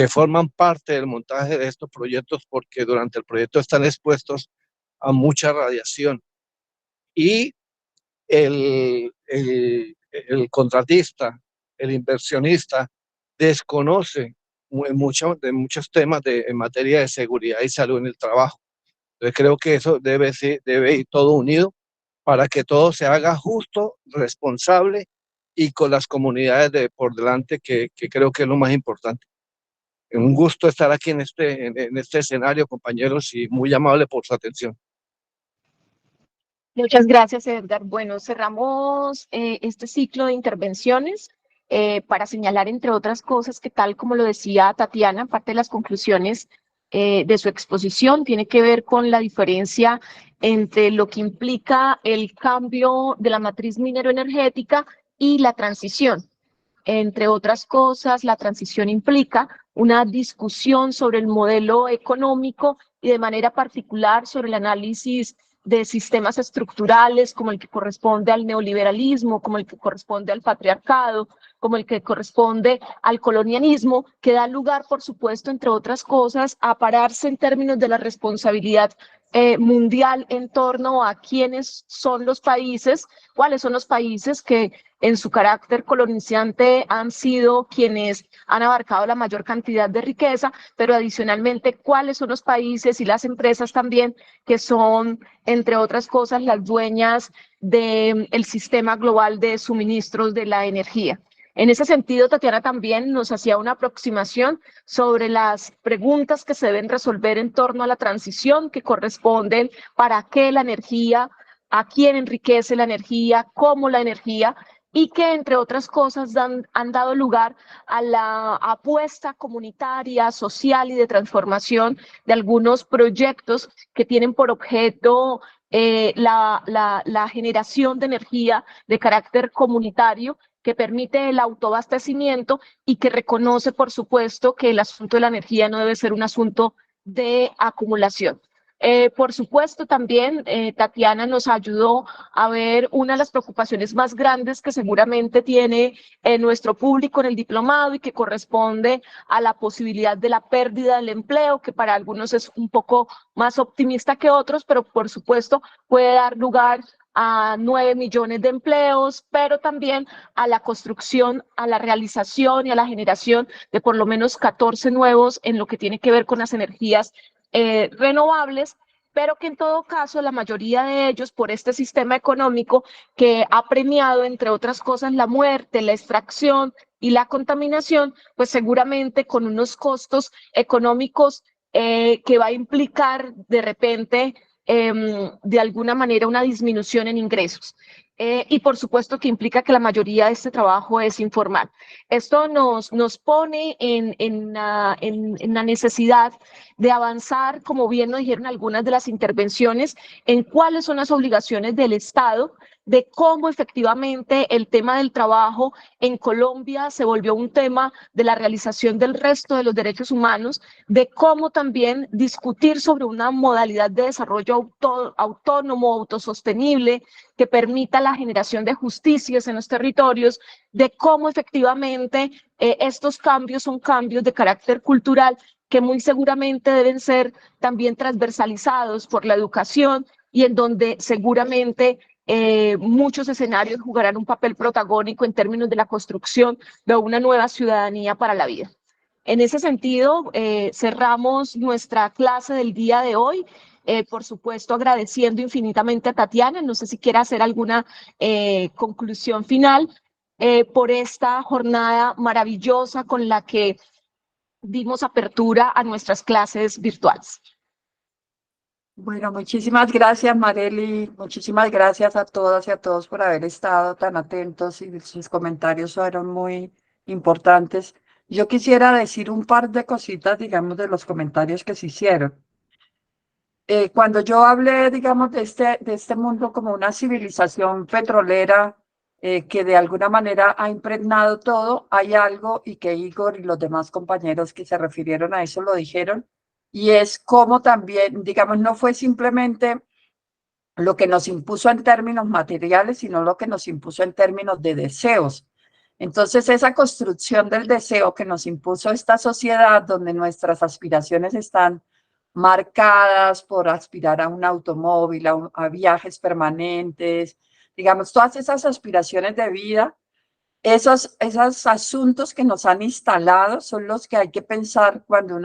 forman parte del montaje de estos proyectos, porque durante el proyecto están expuestos a mucha radiación. Y el contratista, el inversionista, desconoce de muchos temas en materia de seguridad y salud en el trabajo. Entonces creo que eso debe ir todo unido para que todo se haga justo, responsable y con las comunidades por delante, que creo que es lo más importante. Un gusto estar aquí en este escenario, compañeros, y muy amable por su atención. Muchas gracias, Edgar. Bueno, cerramos este ciclo de intervenciones para señalar, entre otras cosas, que tal como lo decía Tatiana, parte de las conclusiones de su exposición tiene que ver con la diferencia entre lo que implica el cambio de la matriz minero-energética y la transición. Entre otras cosas, la transición implica una discusión sobre el modelo económico y de manera particular sobre el análisis de sistemas estructurales como el que corresponde al neoliberalismo, como el que corresponde al patriarcado, como el que corresponde al colonialismo, que da lugar, por supuesto, entre otras cosas, a pararse en términos de la responsabilidad mundial en torno a quiénes son los países, cuáles son los países que en su carácter colonizante han sido quienes han abarcado la mayor cantidad de riqueza, pero adicionalmente cuáles son los países y las empresas también que son, entre otras cosas, las dueñas del sistema global de suministros de la energía. En ese sentido, Tatiana también nos hacía una aproximación sobre las preguntas que se deben resolver en torno a la transición, que corresponden para qué la energía, a quién enriquece la energía, cómo la energía, y que, entre otras cosas, han dado lugar a la apuesta comunitaria, social y de transformación de algunos proyectos que tienen por objeto la generación de energía de carácter comunitario, que permite el autoabastecimiento y que reconoce, por supuesto, que el asunto de la energía no debe ser un asunto de acumulación. Por supuesto, también Tatiana nos ayudó a ver una de las preocupaciones más grandes que seguramente tiene nuestro público en el diplomado y que corresponde a la posibilidad de la pérdida del empleo, que para algunos es un poco más optimista que otros, pero por supuesto puede dar lugar a 9 millones de empleos, pero también a la construcción, a la realización y a la generación de por lo menos 14 nuevos en lo que tiene que ver con las energías renovables, pero que en todo caso la mayoría de ellos, por este sistema económico que ha premiado, entre otras cosas, la muerte, la extracción y la contaminación, pues seguramente con unos costos económicos que va a implicar de repente de alguna manera una disminución en ingresos. y por supuesto que implica que la mayoría de este trabajo es informal. Esto nos pone en la necesidad de avanzar, como bien nos dijeron algunas de las intervenciones, en cuáles son las obligaciones del Estado, de cómo efectivamente el tema del trabajo en Colombia se volvió un tema de la realización del resto de los derechos humanos, de cómo también discutir sobre una modalidad de desarrollo autónomo, autosostenible, que permita la generación de justicias en los territorios, de cómo efectivamente estos cambios son cambios de carácter cultural que muy seguramente deben ser también transversalizados por la educación y en donde seguramente muchos escenarios jugarán un papel protagónico en términos de la construcción de una nueva ciudadanía para la vida. En ese sentido, cerramos nuestra clase del día de hoy. Por supuesto, agradeciendo infinitamente a Tatiana, no sé si quiere hacer alguna conclusión final por esta jornada maravillosa con la que dimos apertura a nuestras clases virtuales. Bueno, muchísimas gracias, Marely. Muchísimas gracias a todas y a todos por haber estado tan atentos y sus comentarios fueron muy importantes. Yo quisiera decir un par de cositas, digamos, de los comentarios que se hicieron. Cuando yo hablé, digamos, de este mundo como una civilización petrolera que de alguna manera ha impregnado todo, hay algo, y que Igor y los demás compañeros que se refirieron a eso lo dijeron, y es como también, digamos, no fue simplemente lo que nos impuso en términos materiales, sino lo que nos impuso en términos de deseos. Entonces, esa construcción del deseo que nos impuso esta sociedad, donde nuestras aspiraciones están marcadas por aspirar a un automóvil, a viajes permanentes, digamos, todas esas aspiraciones de vida, esos asuntos que nos han instalado son los que hay que pensar cuando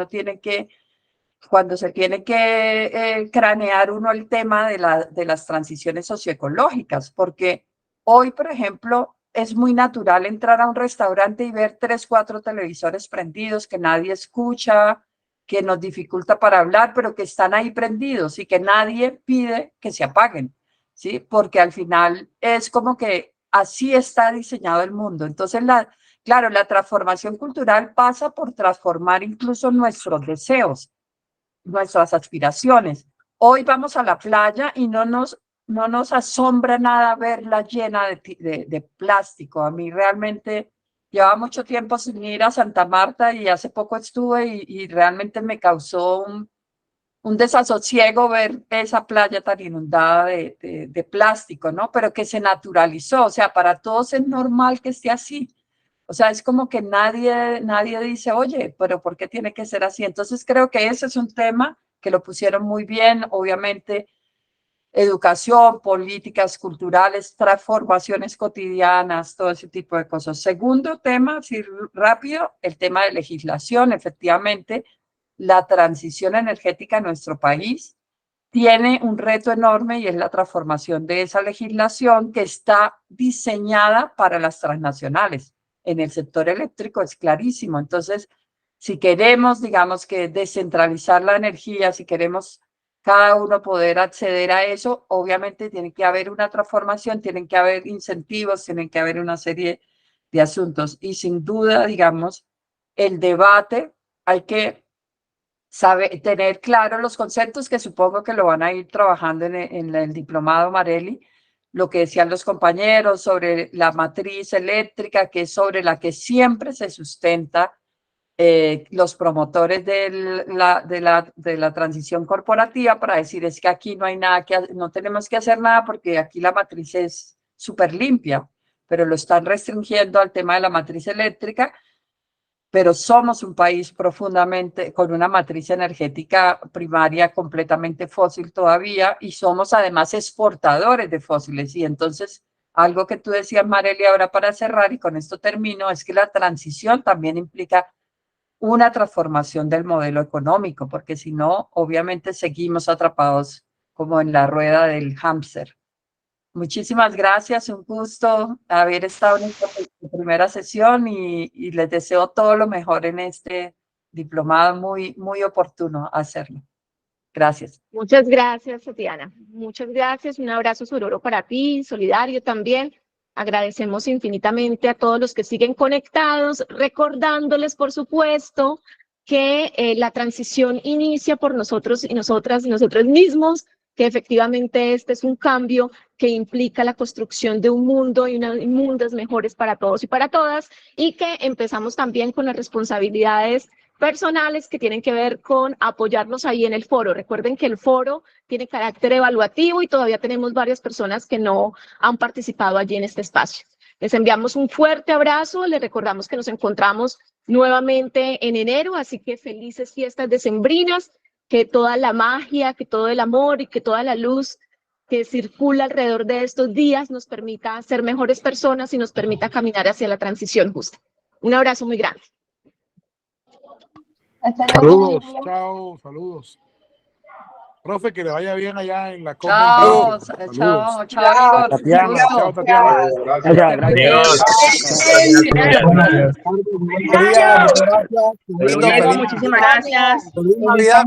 se tiene que cranear uno el tema de las transiciones socioecológicas, porque hoy, por ejemplo, es muy natural entrar a un restaurante y ver 3, 4 televisores prendidos que nadie escucha, que nos dificulta para hablar, pero que están ahí prendidos y que nadie pide que se apaguen, ¿sí? Porque al final es como que así está diseñado el mundo. Entonces, claro, la transformación cultural pasa por transformar incluso nuestros deseos, nuestras aspiraciones. Hoy vamos a la playa y no nos asombra nada verla llena de plástico. A mí realmente llevaba mucho tiempo sin ir a Santa Marta y hace poco estuve y realmente me causó un desasosiego ver esa playa tan inundada de plástico, ¿no? Pero que se naturalizó, o sea, para todos es normal que esté así. O sea, es como que nadie dice, oye, pero ¿por qué tiene que ser así? Entonces creo que ese es un tema que lo pusieron muy bien, obviamente, educación, políticas culturales, transformaciones cotidianas, todo ese tipo de cosas. Segundo tema, así rápido, el tema de legislación. Efectivamente, la transición energética en nuestro país tiene un reto enorme y es la transformación de esa legislación que está diseñada para las transnacionales. En el sector eléctrico es clarísimo. Entonces, si queremos, digamos, que descentralizar la energía, si queremos cada uno poder acceder a eso, obviamente tiene que haber una transformación, tienen que haber incentivos, tienen que haber una serie de asuntos. Y sin duda, digamos, el debate hay que tener claro los conceptos que supongo que lo van a ir trabajando en el diplomado, Marely, lo que decían los compañeros sobre la matriz eléctrica, que es sobre la que siempre se sustenta los promotores de la transición corporativa, para decir es que aquí no hay nada no tenemos que hacer nada porque aquí la matriz es súper limpia, pero lo están restringiendo al tema de la matriz eléctrica. Pero somos un país profundamente con una matriz energética primaria completamente fósil todavía y somos además exportadores de fósiles. Y entonces, algo que tú decías, Marely, ahora para cerrar, y con esto termino, es que la transición también implica una transformación del modelo económico, porque si no, obviamente seguimos atrapados como en la rueda del hámster. Muchísimas gracias, un gusto haber estado en esta primera sesión y les deseo todo lo mejor en este diplomado, muy, muy oportuno hacerlo. Gracias. Muchas gracias, Tatiana. Muchas gracias. Un abrazo sororo para ti, solidario también. Agradecemos infinitamente a todos los que siguen conectados, recordándoles, por supuesto, que la transición inicia por nosotros y nosotras y nosotros mismos, que efectivamente este es un cambio que implica la construcción de un mundo y unos mundos mejores para todos y para todas, y que empezamos también con las responsabilidades personales que tienen que ver con apoyarnos ahí en el foro. Recuerden que el foro tiene carácter evaluativo y todavía tenemos varias personas que no han participado allí en este espacio. Les enviamos un fuerte abrazo, les recordamos que nos encontramos nuevamente en enero, así que felices fiestas decembrinas, que toda la magia, que todo el amor y que toda la luz que circula alrededor de estos días nos permita ser mejores personas y nos permita caminar hacia la transición justa. Un abrazo muy grande. Saludos, chao, saludos. Profe, que le vaya bien allá en la COP. Chao, chao, chao, amigos. Tatiana, chao, Tatiana. Muchísimas gracias. Feliz Navidad.